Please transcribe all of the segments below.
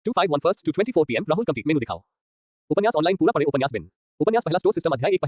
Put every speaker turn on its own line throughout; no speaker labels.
251 first to 24 PM Rahul complete मेनू दिखाओ। उपन्यास online पूरा पढ़े उपन्यास बिन। उपन्यास पहला स्टोर सिस्टम अध्याय 1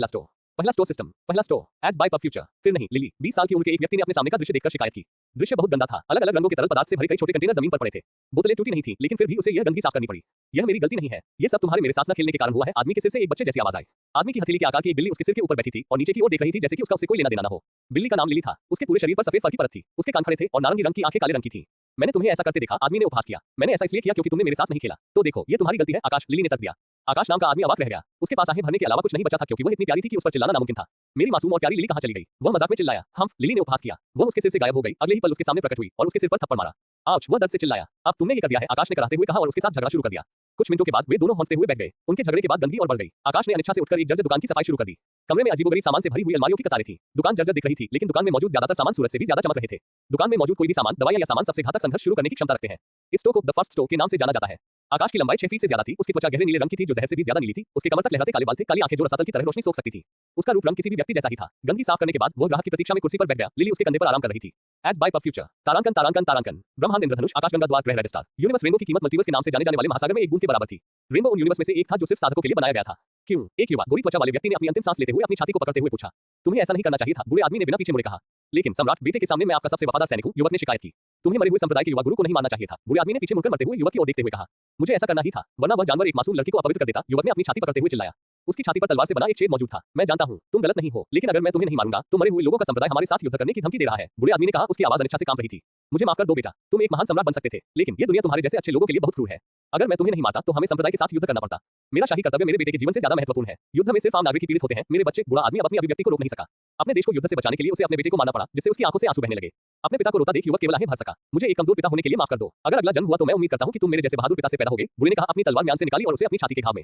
पहला स्टोर सिस्टम पहला store ads by PubFuture. फिर नहीं लिली 20 साल की उम्र के एक व्यक्ति ने अपने सामने का दृश्य देखकर शिकायत की। दृश्य बहुत गंदा था। अलग अलग रंगों के तरल पदार्थ से भरे कई छोटे कंटेनर जमीन पर पड़े थे। बोतलें टूटी नहीं थी लेकिन फिर भी उसे यह गंदगी साफ करनी पड़ी। यह मेरी गलती नहीं है, ये सब तुम्हारे मेरे साथ न खेलने के कारण हुआ है। आदमी के सिर से एक बच्चे जैसी आवाज आई। आदमी की हथेली के आकार की एक बिल्ली उसके सिर के ऊपर बैठी थी और नीचे की ओर देख रही थी जैसे कि उसका उससे कोई लेना देना न हो। बिल्ली का नाम लिली था। उसके पूरे शरीर पर सफेद फर की परत थी। उसके कान खड़े थे और नारंगी रंग की आंखें काले रंग की थी। मैंने तुम्हें ऐसा करते देखा, आदमी ने उपहास किया। मैंने ऐसा इसलिए किया क्योंकि तुमने मेरे साथ नहीं खेला। तो देखो ये तुम्हारी गलती है आकाश, लिली ने तर्क दिया। आकाश नाम का आदमी अवाक रह गया। उसके पास आहें भरने के अलावा कुछ नहीं बचा था क्योंकि वह इतनी प्यारी थी कि उस पर चिल्लाना नामुमकिन था। मेरी मासूम और प्यारी लिली कहां चली गई? वह मजाक में चिल्लाया। हम्फ, लिली ने उपहास किया। वह उसके सिर से गायब हो गई। अगले ही पल उसके सामने प्रकट हुई और उसके सिर पर थप्पड़ मारा। आउच, वह दर्द से चिल्लाया। अब तुमने ये कर दिया है, आकाश ने कराहते हुए कहा और उसके साथ झगड़ा शुरू कर दिया। कुछ मिनटों के बाद वे दोनों हंसते हुए बैठ गए। उनके झगड़े के बाद गंदगी और बढ़ गई। आकाश ने अनिच्छा से उठकर एक जर्जर दुकान की सफाई शुरू कर दी। कमरे में अजीबोगरीब सामान से भरी हुई अलमारियों की कतारें थी। दुकान जर्जर दिख रही थी लेकिन दुकान में मौजूद ज्यादातर सामान सूरज से भी ज्यादा चमक रहे थे। दुकान में मौजूद कोई भी सामान, दवाइयां या सामान सबसे घातक संघर्ष शुरू करने की क्षमता रखते हैं। इस स्टोर को द फर्स्ट स्टोर के नाम से जाना जाता है। आकाश की लंबाई 6 फीट से ज्यादा थी। उसकी त्वचा गहरे नीले रंग की थी जो जहर से भी ज्यादा नीली थी। उसके कमर तक लहराते काले बाल थे। काली आंखें जो रसातल की तरह रोशनी सोख सकती थी। उसका रूप रंग किसी भी व्यक्ति जैसा ही था। गंदगी साफ करने के बाद वह ग्राहक की प्रतीक्षा में कुर्सी पर बैठ गया। लिली उसके कंधे पर आराम कर रही थी। Ads by PubFuture. तारांकन तारांकन तारांकन। ब्रह्मांड, इंद्रधनुष, आकाशगंगा, द्वार, ग्रह, रेड स्टार। यूनिवर्स रेनबो की कीमत मल्टीवर्स के नाम से जाने जाने वाले महासागर में एक बूंद के बराबर थी। रेनबो उन यूनिवर्स में से एक था जो सिर्फ साधकों के लिए बनाया गया था। क्यों? एक युवा गोरी त्वचा वाले व्यक्ति ने अपनी अंतिम सांस लेते हुए अपनी छाती को पकड़ते हुए पूछा। तुम्हें ऐसा नहीं करना चाहिए था, बुरे आदमी ने बिना पीछे मुड़े कहा। लेकिन सम्राट, बेटे के सामने मैं आपका सबसे वफादार सैनिक हूं, युवक ने शिकायत की। तुम्हें मरे हुए संप्रदाय के युवा गुरु को नहीं मानना चाहिए था, बुरे आदमी ने पीछे मुड़कर मरते हुए युवक की ओर देखते हुए कहा। मुझे ऐसा करना ही था, वरना वह जानवर एक मासूम लड़की को अपवित्र कर देता, युवक ने अपनी छाती पकड़ते हुए चिल्लाया। उसकी छाती पर तलवार से बना एक छेद मौजूद था। मैं जानता हूं, तुम गलत नहीं हो, लेकिन अगर मैं तुम्हें नहीं मारूंगा तो मरे हुए लोगों का संप्रदाय हमारे साथ युद्ध करने की धमकी दे रहा है, बुरे आदमी ने कहा। उसकी आवाज अनिच्छा से कांप रही थी। मुझे माफ कर दो बेटा, तुम एक महान सम्राट बन सकते थे, लेकिन ये दुनिया तुम्हारे जैसे अच्छे लोगों के लिए बहुत क्रूर है। अगर मैं तुम्हें नहीं मारता तो हमें संप्रदाय के साथ युद्ध करना पड़ता। मेरा शाही कर्तव्य मेरे बेटे के जीवन से ज्यादा महत्वपूर्ण है। युद्ध में सिर्फ आम नागरिक ही पीड़ित होते हैं। मेरे बच्चे, बुरा आदमी अब अपनी अभिव्यक्ति को रोक नहीं सका। अपने देश को युद्ध से बचाने के लिए उसे अपने बेटे को मारना पड़ा, जिससे उसकी आंखों से आंसू बहने लगे। अपने पिता को रोता देख युवक केवल आहें भर सका। मुझे एक कमजोर पिता होने के लिए माफ कर दो। अगर अगला जन्म हुआ तो मैं उम्मीद करता हूं कि तुम मेरे जैसे बहादुर पिता से पैदा होगे, बुरे ने कहा। अपनी तलवार म्यान से निकाली और उसे अपनी छाती के घाव में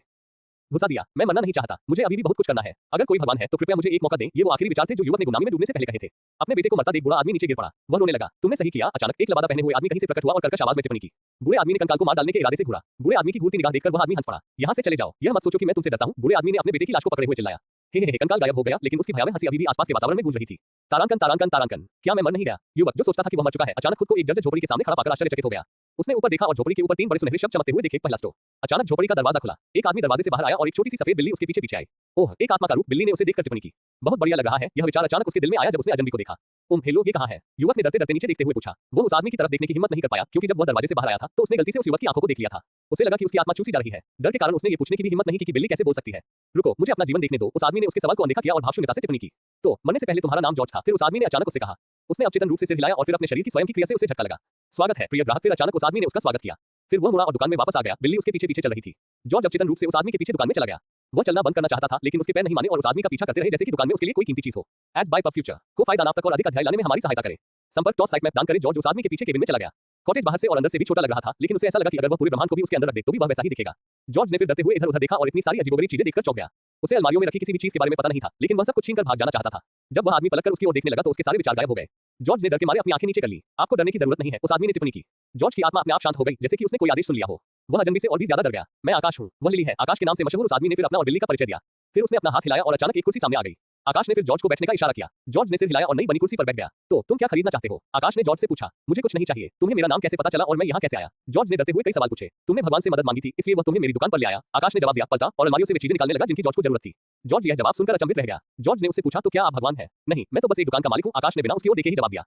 घुसा दिया। मैं मरना नहीं चाहता, मुझे अभी भी बहुत कुछ करना है। अगर कोई भगवान है तो कृपया मुझे एक मौका दें। ये वो आखिरी विचार थे जो युवक ने गुलामी में डूबने से पहले कहे थे। अपने बेटे को मरता देख बुरा आदमी नीचे गिर पड़ा। वह रोने लगा। तुमने सही किया। अचानक एक लबादा पहने हुए आदमी कहीं से प्रकट हुआ और कर्कश आवाज में टिप्पणी की। बुरे आदमी ने कंकाल को मार डालने के इरादे से घूरा। बुरे आदमी की घूरती निगाह देखकर वह आदमी हंस पड़ा। यहाँ से चले जाओ, यह मत सोचो कि मैं तुमसे डरता हूँ, बुरे आदमी ने अपने बेटे की लाश को पकड़े हुए चिल्लाया। हे कंकाल गायब हो गया, लेकिन उसकी भयावह हंसी अभी भी आसपास के वातावरण में गूंज रही थी। तारांकन तारांकन तारांकन। क्या मैं मर नहीं गया? युवक, जो सोचता था कि वह मर चुका है, अचानक खुद को एक जर्जर झोपड़ी के सामने खड़ा पाकर आश्चर्यचकित हो गया। उसने ऊपर देखा और झोपड़ी के ऊपर 3 बड़े सुनहरे शब्द चमकते हुए देखे। पहला स्टोर। अचानक झोपड़ी का दरवाजा खुला। एक आदमी दरवाजे से बाहर आया और एक छोटी सी सफेद बिल्ली उसके पीछे पीछे आई। ओह, एक आत्मा का रूप, बिल्ली ने उसे देखकर टिप्पणी की। बहुत बढ़िया लग रहा है। यह विचार अचानक उसके दिल में आया जब उसने अजनबी को देखा। हेलो, ये कहां है? युवक ने डरते डरते नीचे देखते हुए पूछा। वो उस आदमी की तरफ देखने की हिम्मत नहीं कर पाया क्योंकि जब वह दरवाजे से बाहर आया था तो उसने गलती से उस युवक की आंखों को देख लिया था। उसे लगा कि उसकी आत्मा चूसी जा रही है। डर के कारण उसने ये पूछने की भी हिम्मत नहीं की कि बिल्ली कैसे बोल सकती है। रुको, मुझे अपना जीवन देखने दो। उस आदमी ने उसके सवाल को अनदेखा किया और भावशून्यता से टिप्पणी की। तो मरने से पहले तुम्हारा नाम जॉर्ज था। फिर उस आदमी ने अचानक उससे कहा। उसने अवचेतन रूप से सिर हिलाया और फिर अपने शरीर की स्वयं की क्रिया से उसे झटका लगा। स्वागत है प्रिय ग्राहक। फिर अचानक उस आदमी ने उसका स्वागत किया। फिर वह मुड़ा और दुकान में वापस आ गया। बिल्ली उसके पीछे पीछे चल रही थी। जॉर्ज अवचेतन रूप से उस आदमी के पीछे दुकान में चला गया। वह चलना बंद करना चाहता था लेकिन उसके पैर नहीं माने और उस आदमी का पीछा करते रहे जैसे कि दुकान में उसके लिए कोई कीमती चीज हो। एड्स बाय पब फ्यूचर को फायदा नाप तक और अधिक अध्याय लाने में हमारी सहायता करें। संपर्क टॉस साइट मैप दान करें। जॉर्ज उस आदमी के पीछे केबिन में चला गया। कॉटेज बाहर से और अंदर से भी छोटा लग रहा था, लेकिन उसे ऐसा लगा कि अगर वह पूरे ब्रह्मांड को भी उसके अंदर रख दे तो भी वह वैसा ही दिखेगा। जॉर्ज ने फिर डरते हुए इधर उधर देखा और इतनी सारी अजीबोगरीब चीजें देखकर चौंक गया। उसे अलमारियों में रखी किसी भी चीज के बारे में पता नहीं था, लेकिन वह सब कुछ छीनकर भाग जाना चाहता था। जब वह आदमी पलटकर उसकी ओर देखने लगा तो उसके सारे विचार गायब हो गए। जॉर्ज ने डर के मारे अपनी आंखें नीचे कर ली। आपको डरने की जरूरत नहीं है, उस आदमी ने टिप्पणी की। जॉर्ज की आत्मा अपने आप शांत हो गई, जैसे कि उसने कोई आदेश सुन लिया हो। वह अजनबी से और भी ज्यादा डर गया। मैं आकाश हूँ, वह लिली है। आकाश के नाम से मशहूर उस आदमी ने फिर अपना और बिल्ली का परिचय दिया। फिर उसने अपना हाथ हिलाया और अचानक एक कुर्सी सामने आ गई। आकाश ने फिर जॉर्ज को बैठने का इशारा किया। जॉर्ज ने सिर हिलाया और नई बनी कुर्सी पर बैठ गया। तो तुम क्या खरीदना चाहते हो? आकाश ने जॉर्ज से पूछा। मुझे कुछ नहीं चाहिए। तुम्हें मेरा नाम कैसे पता चला और मैं यहाँ कैसे आया? जॉर्ज ने डरते हुए कई सवाल पूछे। तुमने भगवान से मदद मांगी थी, इसलिए वह तुम्हें मेरी दुकान पर ले आया। आकाश ने जवाब दिया। पलटा और अलमारियों से वे चीजें निकालने लगा जिनकी जॉर्ज को जरूरत थी। जॉर्ज यह जवाब सुनकर अचंभित रह गया। जॉर्ज ने उससे पूछा, तो क्या आप भगवान हैं? नहीं, मैं तो बस एक दुकान का मालिक हूँ। आकाश ने बिना उसकी ओर देखे ही जवाब दिया।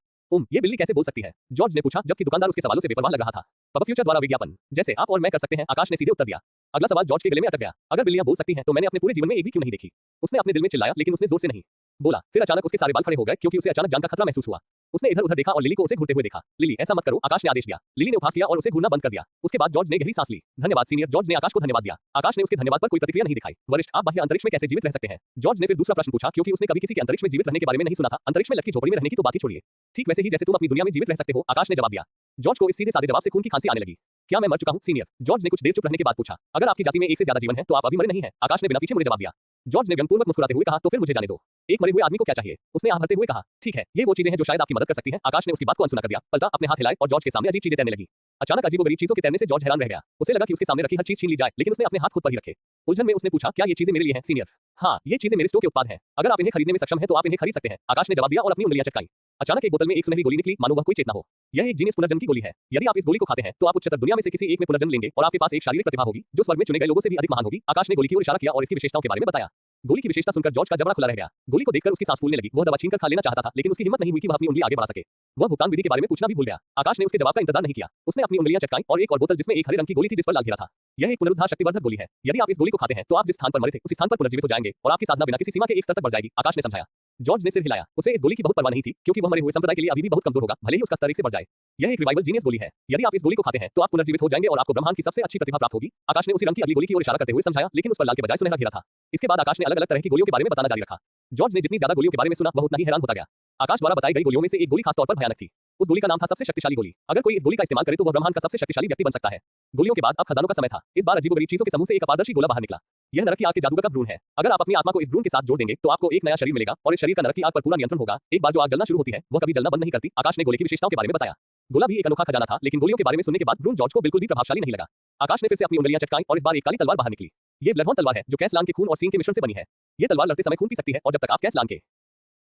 ये बिल्ली कैसे बोल सकती है? जॉर्ज ने पूछा, जबकि दुकानदार उसके सवालों से बेपरवाह लग रहा था। पब फ्यूचर द्वारा विज्ञापन जैसे आप और मैं कर सकते हैं, आकाश ने सीधे उत्तर दिया। अगला सवाल जॉर्ज के गले में अटक गया। अगर बिल्लियां बोल सकती हैं तो मैंने अपने पूरे जीवन में एक भी क्यों नहीं देखी? उसने अपने दिल में चिल्लाया, लेकिन उसने जोर से नहीं बोला। फिर अचानक उसके सारे बाल खड़े हो गए क्योंकि उसे अचानक जान का खतरा महसूस हुआ। उसने इधर उधर देखा और लिली को उसे घूरते हुए देखा। लिली, ऐसा मत करो, आकाश ने आदेश दिया। लिली ने उपहास किया और उसे घूरना बंद कर दिया। उसके बाद जॉर्ज ने गहरी सांस ली। धन्यवाद सीनियर। जॉर्ज ने आकाश को धन्यवाद दिया। आकाश ने उसके धन्यवाद पर कोई प्रतिक्रिया नहीं दिखाई। वरिष्ठ, आप बाह्य अंतरिक्ष में कैसे जीवित रह सकते हैं? जॉर्ज ने फिर दूसरा प्रश्न पूछा क्योंकि उसने कभी किसी के अंतरिक्ष में जीवित रहने के बारे में नहीं सुना था। अंतरिक्ष में लटकी झोपड़ी में रहने की तो बात ही छोड़िए, ठीक वैसे ही जैसे तुम अपनी दुनिया में जीवित रह सकते हो, आकाश ने जवाब दिया। जॉर्ज को इस सीधे साधे जवाब से खून की खांसी आने लगी। क्या मैं मर चुका हूँ सीनियर? जॉर्ज ने कुछ देर चुप रहने के बाद पूछा। अगर आपकी जाति में एक से ज्यादा जीवन है तो आप अभी मरे नहीं हैं, आकाश ने बिना पीछे मुड़े जवाब दिया। जॉर्ज ने व्यंगपूर्वक मुस्कुराते हुए कहा, तो फिर मुझे जाने दो। एक मरे हुए आदमी को क्या चाहिए? उसने आह भरते हुए कहा। ठीक है, ये वो चीजें हैं जो शायद आपकी मदद कर सकती हैं। आकाश ने उसकी बात को अनसुना कर दिया। पलटा, अपने हाथ हिलाए और जॉर्ज के सामने अजीब चीजें तैरने लगी। अचानक अजीबोगरीब चीजों के तैरने से जॉर्ज हैरान रह गया। उसे लगा कि उसके सामने रखी हर चीज छीन ली जाए, लेकिन उसने अपने हाथ खुद पर ही रखे। उलझन में उसने पूछा, क्या ये चीजें मेरे लिए हैं सीनियर? हाँ, ये चीजें मेरे स्टोर के उत्पाद हैं। अगर आप इन्हें खरीदने में सक्षम हैं तो आप इन्हें खरीद सकते हैं, आकाश ने जवाब दिया और अपनी उंगलियां चटकाई। अचानक एक बोतल में एक सुनहरी गोली निकली, मानो वह कोई चेतना हो। यह एक जीनियस पुनर्जन्म की गोली है। यदि आप इस गोली को खाते हैं तो आप उच्चतर दुनिया में से किसी एक में पुनर्जन्म लेंगे और आपके पास एक शारीरिक प्रतिभा होगी जो स्वर्ग में चुने गए लोगों से भी अधिक महान होगी। आकाश ने गोली की ओर इशारा किया और इसकी विशेषताओं के बारे में बताया। गोली की विशेषता सुनकर जॉर्ज का जबड़ा खुला रह गया। गोली को देखकर उसकी सांस फूलने लगी। वह दवा छीनकर खा लेना चाहता था, लेकिन उसकी हिम्मत नहीं हुई कि वह अपनी उंगली आगे बढ़ा सके। वह भुगतान विधि के बारे में पूछना भी भूल गया। आकाश ने उसके जवाब का इंतजार नहीं किया। उसने अपनी उंगलियां चटकाई और एक और बोतल जिसमें एक हरे रंग की गोली थी जिस पर लाल घेरा था। यह एक पुनरुद्धार शक्तिवर्धक गोली है। यदि आप इस गोली को खाते हैं तो आप जिस स्थान पर मरे थे उस स्थान पर पुनर्जीवित हो जाएंगे और आपकी साधना बिना किसी सीमा के एक स्तर तक बढ़ जाएगी, आकाश ने समझाया। जॉर्ज ने सिर हिलाया। उसे इस गोली की बहुत परवाह नहीं थी, क्योंकि वह मरे हुए संप्रदाय के लिए अभी भी बहुत कमजोर होगा, भले ही उसका स्तर एक से बढ़ जाए। यह एक रिवाइवल जीनियस गोली है। यदि आप इस गोली को खाते हैं तो आप पुनर्जीवित हो जाएंगे और आपको ब्रह्मांड की सबसे अच्छी प्रतिभा प्राप्त होगी। आकाश ने उसी रंग की अगली गोली की ओर इशारा करते हुए समझाया, लेकिन उस पर लाल के बजाय सुनहरा घेरा था। इसके बाद आकाश ने अलग अलग तरह की गोलियों के बारे में बताना जारी रखा। जॉर्ज ने जितनी ज्यादा गोलियों के बारे में सुना वह उतना ही हैरान होता गया। आकाश द्वारा बताई गई गोलियों में से एक गोली खास तौर पर भयानक थी। उस गोली का नाम था सबसे शक्तिशाली गोली। अगर कोई इस गोली का इस्तेमाल करे तो वह ब्रह्मांड का सबसे शक्तिशाली व्यक्ति बन सकता है। गोलियों के बाद अब खजानों का समय था। इस बार अजीबोगरीब चीजों के समूह से एक अपारदर्शी गोला बाहर निकला। यह नरक की आग के जादूगर का भ्रूण है। अगर आप अपनी आत्मा को इस भ्रूण के साथ जोड़ देंगे तो आपको एक नया शरीर मिलेगा और इस शरीर का नरक की आग पर पूरा नियंत्रण होगा। एक बार जो आग जलना शुरू होती है वह कभी जलना बंद नहीं करती। आकाश ने गोले की विशेषताओं के बारे में बताया। गोला भी एक अनोखा खजाना था, लेकिन गोलियों के बारे में सुनने के बाद भ्रूण जॉर्ज को बिल्कुल भी प्रभावशाली नहीं लगा। आकाश ने फिर से अपनी उंगलियां चटकाई और इस बार एक काली तलवार बाहर निकली। ये ब्लडहॉर्न तलवार है जो कैसलांग के खून और सींग के मिश्रण से बनी है। ये तलवार लड़ते समय खून पी सकती है और जब तक आप कैसलांग के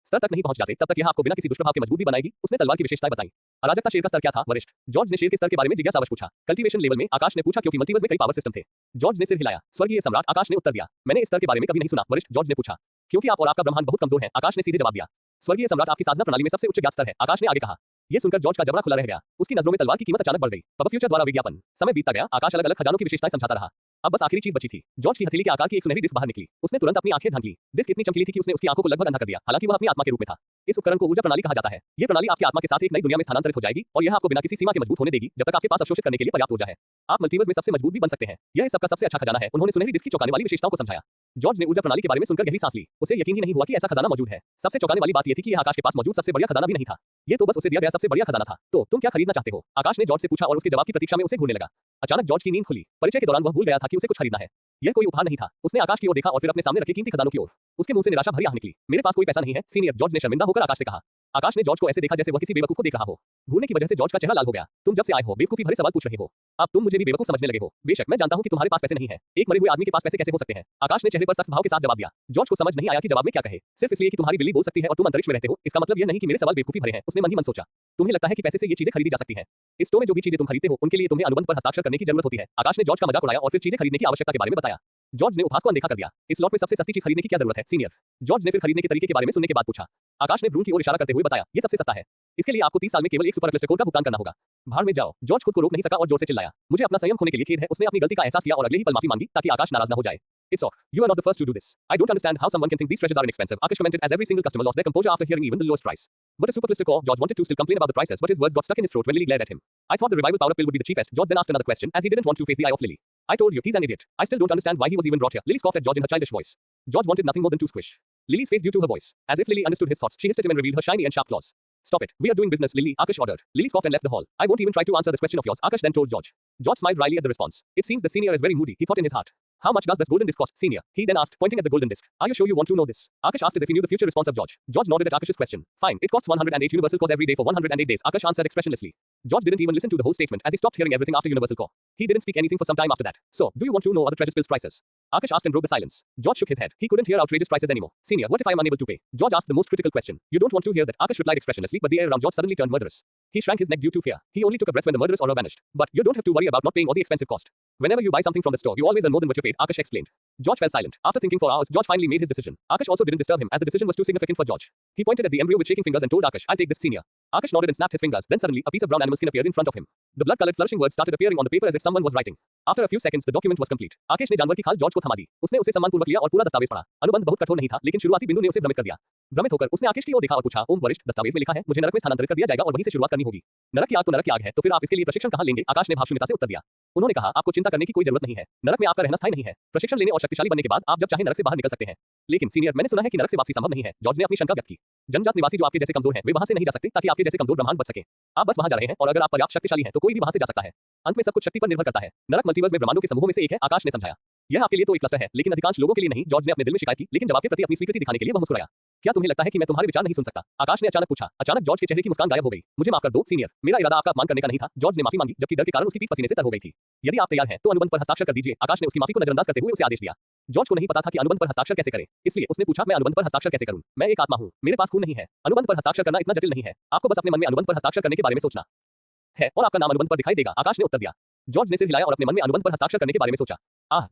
स्तर तक नहीं पहुंच जाते तब तक यह आपको बिना किसी दुष्प्रभाव के मजबूत भी बनाएगी। उसने तलवार की विशेषताएं बताई। अराजकता शेर का स्तर क्या था वरिष्ठ? जॉर्ज ने शेर के स्तर के बारे में जिज्ञासावश पूछा। कल्टीवेशन लेवल में आकाश ने पूछा, क्योंकि मल्टीवर्स में कई पावर सिस्टम थे। जॉर्ज ने सिर हिलाया। स्वर्गीय सम्राट, आकाश ने उत्तर दिया। मैंने इस स्तर के बारे में कभी नहीं सुना वरिष्ठ, जॉर्ज ने पूछा। क्योंकि आप और आपका ब्रह्मांड बहुत कमजोर है, आकाश ने सीधे जवाब दिया। स्वर्गीय सम्राट, आपकी साधना प्रणाली में सबसे उच्च ज्ञात स्तर है, आकाश ने आगे कहा। यह सुनकर जॉर्ज का जबड़ा खुला रह गया। उसकी नजरों में तलवार की कीमत अचानक बढ़ गई। पब फ्यूचर द्वारा विज्ञापन। समय बीतता गया। आकाश अलग अलग खजानों की विशेषताएं समझाता रहा। अब बस आखिरी चीज बची थी। जॉर्ज की हथेली के आकार की एक सुनहरी डिस्क बाहर निकली। उसने तुरंत अपनी आंखें ढांक ली। डिस्क इतनी चमकीली थी कि उसने उसकी आंखों को लगभग अंधा कर दिया, हालांकि वह अपनी आत्मा के रूप में था। इस उपकरण को ऊर्जा प्रणाली कहा जाता है। यह प्रणाली आपकी आत्मा के साथ एक नई दुनिया में स्थानांतरित हो जाएगी और यह आपको बिना किसी सीमा के मजबूत होने देगी जब तक आपके पास अवशोषित करने के लिए पर्याप्त ऊर्जा है। आप मल्टीवर्स में सबसे मजबूत भी बन सकते हैं। यह सबका सबसे अच्छा खजाना है। उन्होंने सुनहरी डिस्क की चौंकाने वाली विशेषताओं को समझाया। जॉर्ज ने ऊर्जा प्रणाली के बारे में सुनकर गहरी सांस ली। उसे यकीन ही नहीं हुआ कि ऐसा खजाना मौजूद है। सबसे चौंकाने वाली बात यह थी कि यह आकाश के पास मौजूद सबसे बढ़िया खजाना भी नहीं था। ये तो बस उसे दिया गया सबसे बढ़िया खजाना था। तो तुम क्या खरीदना चाहते हो? आकाश ने जॉर्ज से पूछा और उसके जवाब की प्रतीक्षा में उसे घूरने लगा। अचानक जॉर्ज की नींद खुली। परिचय के दौरान वह भूल गया था कि उसे कुछ खरीदना है। यह कोई उपहार नहीं था। उसने आकाश की ओर देखा और फिर अपने सामने रखे कीमती खजानों की ओर। उसके मुंह से निराशा भरी आह निकली। मेरे पास कोई पैसा नहीं है सीनियर, जॉर्ज ने शर्मिंदा होकर आकाश से कहा। आकाश ने जॉर्ज को ऐसे देखा जैसे वह किसी बेवकूफ को देख रहा हो। घूरने की वजह से जॉर्ज का चेहरा लाल हो गया। तुम जब से आए हो बेवकूफी भरे सवाल पूछ रहे हो। अब तुम मुझे भी बेवकूफ समझने लगे हो। बेशक मैं जानता हूं कि तुम्हारे पास पैसे नहीं है। एक मरे हुए आदमी के पास पैसे कैसे हो सकते हैं? आकाश ने चेहरे पर सख्त भाव के साथ जवाब दिया। जॉर्ज को समझ नहीं आया कि जवाब में क्या कहे। सिर्फ इसलिए कि तुम्हारी बिल्ली बोल सकती है और तुम अंतरिक्ष में रहते हो, इसका मतलब यह नहीं कि मेरे सवाल बेवकूफी भरे हैं। उसने मन ही मन सोचा। तुम्हें लगता है कि पैसे से ये चीजें खरीदी जा सकती हैं? इस स्टोर में जो भी चीजें तुम खरीदते हो उनके लिए तुम्हें अनुबंध पर हस्ताक्षर करने की जरूरत होती है। आकाश ने जॉर्ज का मजाक उड़ाया और फिर चीजें खरीदने की आवश्यकता के बारे में बताया। जॉर्ज ने उपहास को अनदेखा कर दिया। इस लॉट में सबसे सस्ती चीज खरीदने की क्या जरूरत है सीनियर? जॉर्ज ने फिर खरीदने के तरीके के बारे में सुनने के बाद पूछा। आकाश ने भ्रूण की ओर इशारा करते हुए बताया, ये सबसे सस्ता है। इसके लिए आपको 30 साल में केवल एक सुपर क्लस्टर कोर का भुगतान करना होगा। भाड़ में जाओ। जॉर्ज खुद को रोक नहीं सका और जोर से चिल्लाया। मुझे अपना संयम खोने के लिए खेद है। उसने अपनी गलती का एहसास किया और अगले ही पल माफी मांगी ताकि आकाश नाराज न हो जाए। It's all. You are not the first to do this. I don't understand how someone can think these treasures are inexpensive. Akash commented as every single customer lost their composure after hearing even the lowest price. But a super Clister core, George wanted to still complain about the prices, but his words got stuck in his throat when Lily glared at him. I thought the revival powder pill would be the cheapest. George then asked another question, as he didn't want to face the eye of Lily. I told you, he's an idiot. I still don't understand why he was even brought here. Lily scoffed at George in her childish voice. George wanted nothing more than to squish Lily's face due to her voice. As if Lily understood his thoughts, she hissed at him and revealed her shiny and sharp claws. Stop it. We are doing business, Lily, Akash ordered. Lily scoffed and left the hall. I won't even try to answer this question of yours, Akash then told George. George smiled wryly at the response. It seems the senior is very moody, he thought in his heart. How much does this golden disc cost, senior? He then asked, pointing at the golden disc. Are you sure you want to know this? Akash asked as if he knew the future response of George. George nodded at Akash's question. Fine, it costs 108 universal cores every day for 108 days, Akash answered expressionlessly. George didn't even listen to the whole statement as he stopped hearing everything after universal core. He didn't speak anything for some time after that. So, do you want to know other treasure spills prices? Akash asked and broke the silence. George shook his head. He couldn't hear outrageous prices anymore. Senior, what if I am unable to pay? George asked the most critical question. You don't want to hear that, Akash replied expressionlessly, but the air around George suddenly turned murderous. He shrank his neck due to fear. He only took a breath when the murderous aura vanished. But you don't have to worry about not paying all the expensive cost. Whenever you buy something from the store, you always earn more than what you paid, Akash explained. George fell silent. After thinking for hours, George finally made his decision. Akash also didn't disturb him as the decision was too significant for George. He pointed at the embryo with shaking fingers and told Akash, I'll take this, senior. Akash nodded and snapped his fingers. Then suddenly, a piece of brown animal skin appeared in front of him. The blood-colored flourishing words started appearing on the paper as if someone was writing. After a few seconds, the document was complete. Aakesh ने जानवर की खाल George को थमा दी। उसने उसे सम्मानपूर्वक लिया और पूरा दस्तावेज पढ़ा। अनुबंध बहुत कठोर नहीं था, लेकिन शुरुआती बिंदु ने उसे भ्रमित कर दिया। भ्रमित होकर उसने आकेश की ओर देखा और पूछा, ओम वरिष्ठ, दस्तावेज में लिखा है मुझे नरक में स्थानांतरित कर दिया जाएगा और वहीं से शुरुआत करनी होगी। नरक की आग तो नरक की आग है, तो फिर आप इसके लिए प्रशिक्षण कहां लेंगे? आकाश ने भावशून्यता से उत्तर दिया। उन्होंने कहा, आपको चिंता करने की कोई जरूरत नहीं है। नरक में आपका रहना स्थायी नहीं है। प्रशिक्षण लेने और शक्तिशाली बनने के बाद आप जब चाहे नरक से बाहर निकल सकते हैं। लेकिन सीनियर, मैंने सुना है कि नरक से वापसी संभव नहीं है। जॉर्ज ने अपनी शंका व्यक्त की। जनजात निवासी जो आपके जैसे कमजोर हैं, वे वहां से नहीं जा सकते ताकि आपके जैसे कमजोर ब्रह्मांड बच सके। आप बस वहां जा रहे हैं और अगर आप पर्याप्त शक्तिशाली हैं तो कोई भी वहां से जा सकता है। अंत में सब कुछ शक्ति पर निर्भर करता है। नरक मल्टीवर्स में ब्रह्मांडों के समूह में से एक है, आकाश ने समझाया। यह आपके लिए तो एक क्लस्टर है, लेकिन अधिकांश लोगों के लिए नहीं। जॉर्ज ने अपने दिल में शिकायत की, लेकिन जवाब के प्रति अपनी स्वीकृति दिखाने के लिए वह मुस्कुराया। क्या तुम्हें लगता है कि मैं तुम्हारे विचार नहीं सुन सकता? आकाश ने अचानक पूछा। अचानक जॉर्ज के चेहरे की मुस्कान गायब हो गई। मुझे माफ कर दो सीनियर, मेरा इरादा आपका अपमान करने का नहीं था। जॉर्ज ने माफी मांगी, जबकि डर के कारण उसकी पीठ पसीने से तर हो गई थी। यदि आप तैयार हैं तो अनुबंध पर हस्ताक्षर कर दीजिए। आकाश ने उसकी माफी को नजरअंदाज करते हुए उसे आदेश दिया। जॉर्ज को नहीं पता था कि अनुबंध पर हस्ताक्षर कैसे करें, इसलिए उसने पूछा, मैं अनुबंध पर हस्ताक्षर कैसे करूं? मैं एक आत्मा हूं, मेरे पास खून नहीं है। अनुबंध पर हस्ताक्षर करना इतना जटिल नहीं है। आपको बस अपने मन में अनुबंध पर हस्ताक्षर करने के बारे में सोचना है और आपका नाम अनुबंध पर दिखाई देगा। आकाश ने उत्तर दिया। जॉर्ज ने सिर हिलाया और अपने मन में अनुबंध पर हस्ताक्षर करने के बारे में सोचा।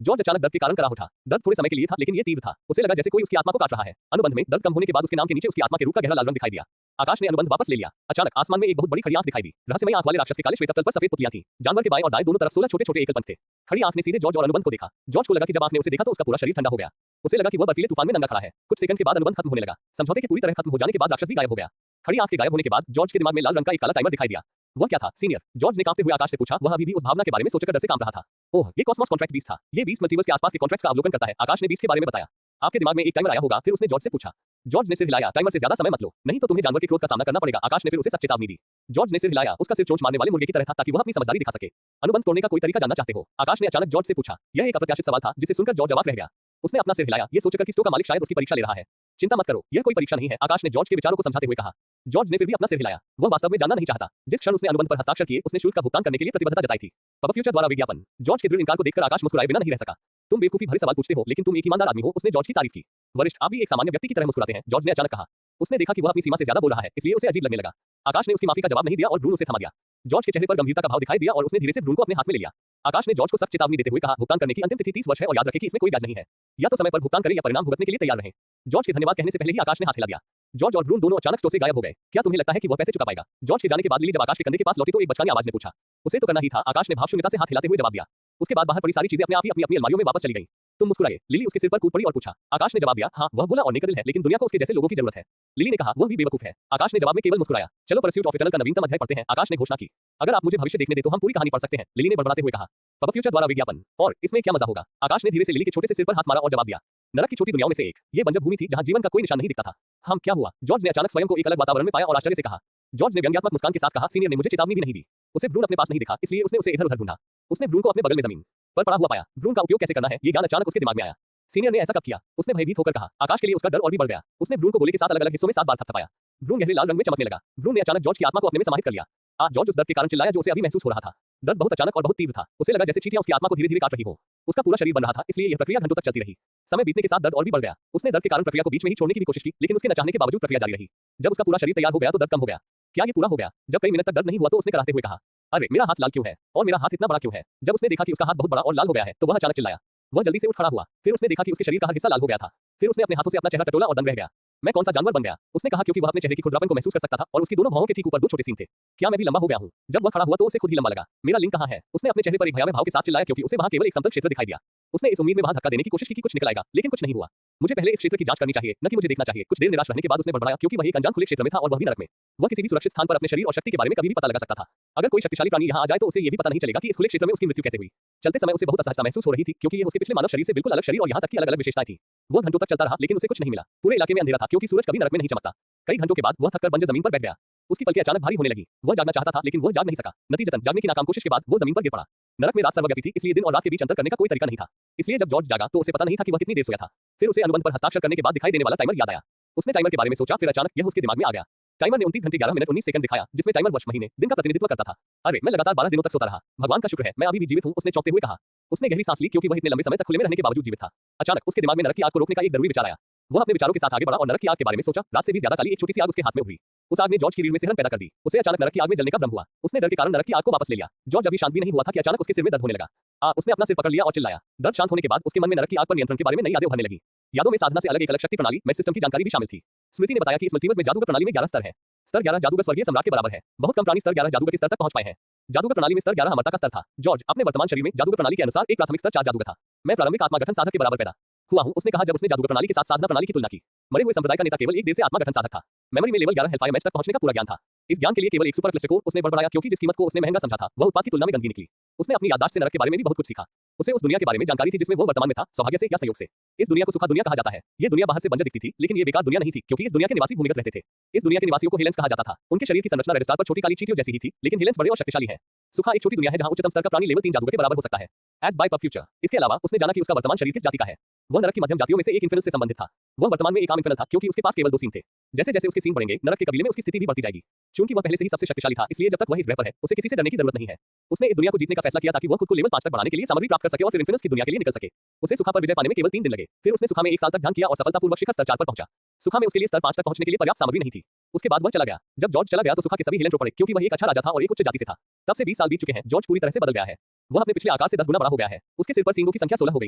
जॉर्ज अचानक दर्द के कारण कराह उठा। दर्द थोड़े समय के लिए था, लेकिन ये तीव्र था। उसे लगा जैसे कोई उसकी आत्मा को काट रहा है। अनुबंध में दर्द कम होने के बाद उसके नाम के नीचे उसकी आत्मा के रूप का गहरा लाल रंग दिखाई दिया। आकाश ने अनुबंध वापस ले लिया। अचानक आसमान में एक बहुत बड़ी खड़ी आंख दिखाई दी। रहस्यमयी आंख वाले राक्षस के काले श्वेत तल पर सफेद पुतलियां थीं। जानवर के बाएं और दाएं दोनों तरफ 16 छोटे-छोटे एकल पंख थे। खड़ी आंख ने सीधे जॉर्ज और अनुबंध को देखा। जॉर्ज को लगा कि जब आंख ने उसे देखा तो उसका पूरा शरीर ठंडा हो गया। उसे लगा कि वह बर्फीले तूफान में नंगा खड़ा है। कुछ सेकंड के बाद अनुबंध खत्म होने लगा। समझौते के पूरी तरह खत्म हो जाने के बाद राक्षस भी गायब हो गया। खड़ी आंख के गायब होने के बाद जॉर्ज के दिमाग में लाल रंग का एक काला टाइमर दिखाई दिया। वह क्या था सीनियर? जॉर्ज ने कांपते हुए आकाश से पूछा। वह अभी भी उस भावना के बारे में सोचकर डर से कांप रहा था। ओह, ये कॉस्मोस कॉन्ट्रैक्ट 20 था। ये 20 मल्टीवर्स के आसपास के कॉन्ट्रैक्ट्स का अवलोकन करता है। आकाश ने 20 के बारे में बताया। आपके दिमाग में एक टाइमर आया होगा, फिर उसने जॉर्ज से पूछा। जॉर्ज ने सिर हिलाया। टाइमर से ज्यादा समय मत लो, नहीं तो तुम्हें जानवर के क्रोध का सामना करना पड़ेगा। आकाश ने फिर उसे सच चेतावनी दी। जॉर्ज ने सिर हिलाया। उसका सिर चोंच मारने वाले मुर्गे की तरह था, ताकि वह अपनी समझदारी दिखा सके। अनुबंध तोड़ने का कोई तरीका जानना चाहते हो? आकाश ने अचानक जॉर्ज से पूछा। यह एक अप्रत्याशित सवाल था, जिसे सुनकर जॉर्ज अवाक रह गया। उसने अपना सिर हिलाया, ये सोचकर कि स्टो का मालिक शायद उसकी परीक्षा ले रहा है। चिंता मत करो, यह कोई परीक्षा नहीं है। आकाश ने जॉर्ज के विचारों को समझाते हुए कहा। जॉर्ज ने फिर भी अपना सिर हिलाया। वह वास्तव में जानना नहीं चाहता। जिस क्षण उसने अनुबंध पर हस्ताक्षर किए, उसने शुल्क का भुगतान करने के लिए प्रतिबद्धता जताई थी। पब फ्यूचर द्वारा विज्ञापन। जॉर्ज के दृढ़ इनकार को देखकर आकाश मुस्कुराए बिना नहीं रह सका। तुम बेवकूफी भरे सवाल पूछते हो, लेकिन तुम एक ईमानदार आदमी हो। उसने जॉर्ज की तारीफ की। वरिष्ठ, आप भी एक सामान्य व्यक्ति की तरह मुस्कुराते हैं, जॉर्ज ने अचानक कहा। उसने देखा कि वह अपनी सीमा से ज्यादा बोल रहा है, इसलिए उसे अजीब लगने लगा। आकाश ने उसकी माफी का जवाब नहीं दिया और भ्रूण उसे थमा दिया। जॉर्ज के चेहरे पर गंभीरता का भाव दिखाई दिया और उसने धीरे से भ्रूण को अपने हाथ में ले लिया। आकाश ने जॉर्ज को सख्त चेतावनी देते हुए कहा, भुगतान करने की अंतिम तिथि 30 वर्ष है और याद रखें कि इसमें कोई ब्याज नहीं है। या तो समय पर भुगतान करें या परिणाम भुगतने के लिए तैयार रहें। जॉर्ज के धन्यवाद कहने से पहले ही आकाश ने हाथ हिला दिया। जॉर्ज और भ्रूण दोनों अचानक स्टोर से गायब हो गए। क्या तुम्हें लगता है कि वह पैसे चुका पाएगा? जॉर्ज के जाने के बाद लिली जब आकाश के कंधे के पास लौटी तो एक बचकानी आवाज ने पूछा। उसे तो करना ही था। आकाश ने भावशून्यता से हाथ हिलाते हुए जवाब दिया। उसके बाद बाहर पड़ी सारी चीजें अपने आप ही अपनी अलमारियों में वापस चली गईं। तुम मुस्कुराए। लिली उसके सिर पर कूद पड़ी और पूछा। आकाश ने जवाब दिया, हाँ, वह बोला और नेकदिल है, लेकिन दुनिया को उसके जैसे लोगों की जरूरत है। लिली ने कहा, वह भी बेवकूफ है। आकाश ने जवाब में केवल मुस्कुराया। चलो परस्यूट ऑफ इटर्नल का नवीनतम अध्याय पढ़ते हैं। आकाश ने घोषणा की। अगर आप मुझे भविष्य देखने दे तो हम पूरी कहानी पढ़ सकते हैं, लिली ने बड़बड़ाते हुए कहा। पब फ्यूचर द्वारा विज्ञापन। और इसमें क्या मजा होगा? आकाश ने धीरे से लिली के छोटे से सिर पर हाथ मारा और जवाब दिया। नरक की छोटी दुनियाओं में से एक। ये बंजर भूमि थी जहां जीवन का कोई निशान नहीं दिखता था। हम क्या हुआ? जॉर्ज ने अचानक स्वयं को एक अलग वातावरण में पाया और आश्चर्य से कहा। जॉर्ज ने व्यंग्यात्मक मुस्कान के साथ कहा, सीनियर ने मुझे चेतावनी भी नहीं दी। उसे भ्रूण अपने पास नहीं दिखा, इसलिए उसने उसे इधर-उधर ढूंढा। उसने भ्रूण को अपने बगल में जमीन पर पड़ा हुआ पाया। भ्रूण का उपयोग कैसे करना है, ये ज्ञान अचानक उसके दिमाग में आया। सीनियर ने ऐसा कब किया? उसने भयभीत होकर कहा। आकाश के लिए उसका डर और भी बढ़ गया। उसने भ्रूण को गोले के साथ अलग-अलग हिस्सों में 7 बार थपथपाया। भ्रूण गहरे लाल रंग में चमकने लगा। भ्रूण ने अचानक जॉर्ज की आत्मा को अपने में समाहित कर लिया। जॉर्ज उस दर्द के कारण चिल्लाया जो उसे अभी महसूस हो रहा था। दर्द बहुत अचानक और बहुत तीव्र था। उसे लगा जैसे चींटियां उसकी आत्मा को धीरे-धीरे काट रही हो। उसका पूरा शरीर बन रहा था, इसलिए यह प्रक्रिया घंटों तक चलती रही। समय बीतने के साथ दर्द और भी बढ़ गया। उसने दर्द के कारण प्रक्रिया को बीच में ही छोड़ने की भी कोशिश की, लेकिन उसके न चाहने के बावजूद प्रक्रिया जारी रही। जब उसका पूरा शरीर तैयार हो गया तो दर्द कम हो गया। क्या ये पूरा हो गया? जब कई मिनट तक दर्द नहीं हुआ तो उसने कराहते हुए कहा, अरे मेरा हाथ लाल क्यों है और मेरा हाथ इतना बड़ा क्यों है? जब उसने देखा कि उसका हाथ बहुत बड़ा और लाल हो गया है तो वह अचानक चिल्लाया। वह जल्दी से उठ खड़ा हुआ। फिर उसने देखा कि उसके शरीर का हर हिस्सा लाल हो गया था। फिर उसने अपने हाथों से अपना चेहरा टटोला और दंग रह गया। मैं कौन सा जानवर बन गया? उसने कहा, क्योंकि वह अपने चेहरे की खुरदरापन को महसूस कर सकता था और उसकी दोनों भौहों के ठीक ऊपर 2 छोटे सींग थे। क्या मैं भी लंबा हो गया हूं? जब वह खड़ा हुआ तो उसे खुद ही लंबा लगा। मेरा लिंग कहां है? उसने अपने चेहरे पर एक भयावह भाव के साथ चिल्लाया, क्योंकि उसे वहां केवल एक समतल क्षेत्र दिखाई दिया। उसने इस उम्मीद में वहां धक्का देने की कोशिश की कि कुछ निकल आएगा, लेकिन कुछ नहीं हुआ। मुझे पहले इस क्षेत्र की जांच करनी चाहिए, न कि मुझे देखना चाहिए। कुछ देर निराश रहने के बाद उसने बड़बड़ाया, क्योंकि वह एक अनजान खुले क्षेत्र में था और वह भी नरक में। वह किसी भी सुरक्षित स्थान पर अपने शरीर और शक्ति के बारे में कभी भी पता लगा सकता था। अगर कोई शक्तिशाली प्राणी यहां आ जाए तो उसे ये भी पता नहीं चलेगा कि इस खुले क्षेत्र में उसकी मृत्यु कैसे हुई। चलते समय उसे बहुत असहजता महसूस हो रही थी, क्योंकि ये उसके पिछले मानव शरीर से बिल्कुल अलग शरीर और यहां तक कि अलग-अलग विशेषताएं थी। वह घंटों तक चलता रहा, लेकिन उसे कुछ नहीं मिला। पूरे इलाके में अंधेरा था, क्योंकि सूरज कभी नरक में नहीं चमकता। कई घंटों के बाद वह थककर बंजर जमीन पर बैठ गया। उसकी पलकें अचानक भारी होने लगी। वह जागना चाहता था, लेकिन वह जाग नहीं सका। नतीजतन जागने की नाकाम कोशिश के बाद वो जमीन पर गिर पड़ा। नरक में रात सर्वव्यापी थी, इसलिए दिन और रात के बीच अंतर करने का कोई तरीका नहीं था। इसलिए जब जॉर्ज जागा तो उसे पता नहीं था कि वह कितनी देर सोया था। फिर उसे अनुबंध पर हस्ताक्षर करने के बाद दिखाई देने वाला टाइमर याद आया। उसने टाइमर के बारे में सोचा, फिर अचानक यह उसके दिमाग में आ गया। टाइमर ने 29 घंटे 11 मिनट 19 सेकंड दिखाया, जिसमें टाइमर वर्ष, महीने, दिन का प्रतिनिधित्व करता था। अरे, मैं लगातार 12 दिनों तक सोता रहा। भगवान का शुक्र है मैं अभी भी जीवित हूं, उसने चौंकते हुए कहा। उसने गहरी सांस ली, क्योंकि वह इतने लंबे समय तक खुले में रहने के बावजूद जीवित था। अचानक उसके दिमाग में नरक की आग को रोकने का एक जरूरी विचार आया। वह अपने विचारों के साथ आगे बढ़ा और नरक की आग के बारे में सोचा। रात से भी ज्यादा काली एक छोटी सी आग उसके हाथ में उभरी। उस आग ने जॉर्ज की रीढ़ में सिहरन पैदा कर दी। उसे अचानक नरक की आग में जलने का भ्रम हुआ। उसने डर के कारण नरक की आग को वापस ले लिया। जॉर्ज अभी शांत भी नहीं हुआ था कि अचानक उसके सिर में दर्द होने लगा। उसने अपना सिर पकड़ लिया और चिल्लाया। दर्द शांत होने के बाद उसके मन में नरक की आग पर नियंत्रण के बारे में नई यादें उभरने लगी। यादों में साधना से अलग एक अलग शक्ति प्रणाली, मैथ सिस्टम की जानकारी भी शामिल थी। स्मृति ने बताया कि इस मल्टीवर्स में जादूगर प्रणाली में 11 स्तर है। स्तर 11 जादूगर स्वर्गीय सम्राट के बराबर है। बहुत कम प्राणी स्तर 11 जादूगर के स्तर तक पहुंच पाए हैं। जादूगर प्रणाली में स्तर 11 अमरता का स्तर था। जॉर्ज अपने वर्तमान शरीर में जादूगर प्रणाली के अनुसार एक प्राथमिक स्तर 4 जादूगर था। मैं प्रारंभिक आत्मा गठन साधक के बराबर पैदा हुआ हूं, उसने कहा जब उसने जादूगर प्रणाली के साथ साधना प्रणाली की तुलना की। मरे हुए संप्रदाय का नेता केवल एक देर से आत्मा गठन साधक था। मेमोरी में लेवल 11 हेल्फायर मैच तक पहुंचने का पूरा ज्ञान था। इस ज्ञान के लिए केवल एक सुपर क्लस्टर कोर, उसने बड़बड़ाया, क्योंकि जिस कीमत को उसने महंगा समझा था वह उत्पाद की तुलना में गंदगी निकली। उसने अपनी याददाश्त से नरक के बारे में भी बहुत कुछ सीखा। उसे उस दुनिया के बारे में जानकारी थी जिसमें वो वर्तमान में था, सौभाग्य से या संयोग से। इस दुनिया को सुखा दुनिया कहा जाता है। ये दुनिया बाहर से बंजर दिखती थी, लेकिन ये बेकार दुनिया नहीं थी क्योंकि इस दुनिया के निवासी भूमिगत रहते थे। इस दुनिया के निवासियों को हेलेंस कहा जाता था। उनके शरीर की संरचना रेड स्टार पर छोटी काली चींटियों जैसी ही थी, लेकिन हेलेंस बड़े और शक्तिशाली हैं। सुखा एक छोटी दुनिया है जहां उच्चतम स्तर का प्राणी लेवल 3 जादूगर के बराबर हो सकता है। Ads by PubFuture. इसके अलावा उसने जाना कि उसका वर्तमान शरीर किस जाति का है। वह नरक की मध्यम जातियों में से एक इन्फिनल से संबंधित था। वह वर्तमान में एक आम इन्फिनल था क्योंकि उसके पास केवल 2 सींग थे। जैसे जैसे उसके सींग बढ़ेंगे, नरक के कबीले में उसकी स्थिति भी बढ़ती जाएगी। चूंकि वह पहले से ही सबसे शक्तिशाली था, इसलिए जब तक वह इस ग्रह पर है, उसे किसी से डरने की जरूरत नहीं है। उसने इस दुनिया को जीतने का फैसला किया ताकि वह खुद को लेवल 5 तक बढ़ाने के लिए सामग्री प्राप्त कर सके और फिर इन्फिनल्स की दुनिया के लिए निकल सके। उसे सुखा पर विजय पाने में केवल 3 दिन लगे। फिर उसने सुखा में 1 साल तक ध्यान किया और सफलतापूर्वक शिखर स्तर 4 पर पहुंचा। सुखा में उसके लिए स्तर 5 तक पहुंचने के लिए पर्याप्त सामग्री नहीं थी। उसके बाद वह चला गया। जब जॉर्ज चला गया तो सुखा के सभी हेलेन रो पड़े क्योंकि वह एक अच्छा राजा था और एक उच्च जाति से था। तब से 20 साल बीत चुके हैं। जॉर्ज पूरी तरह से बदल गया है। वह अपने पिछले आकार से 10 गुना बड़ा हो गया है। उसके सिर पर सींगों की संख्या 16 हो गई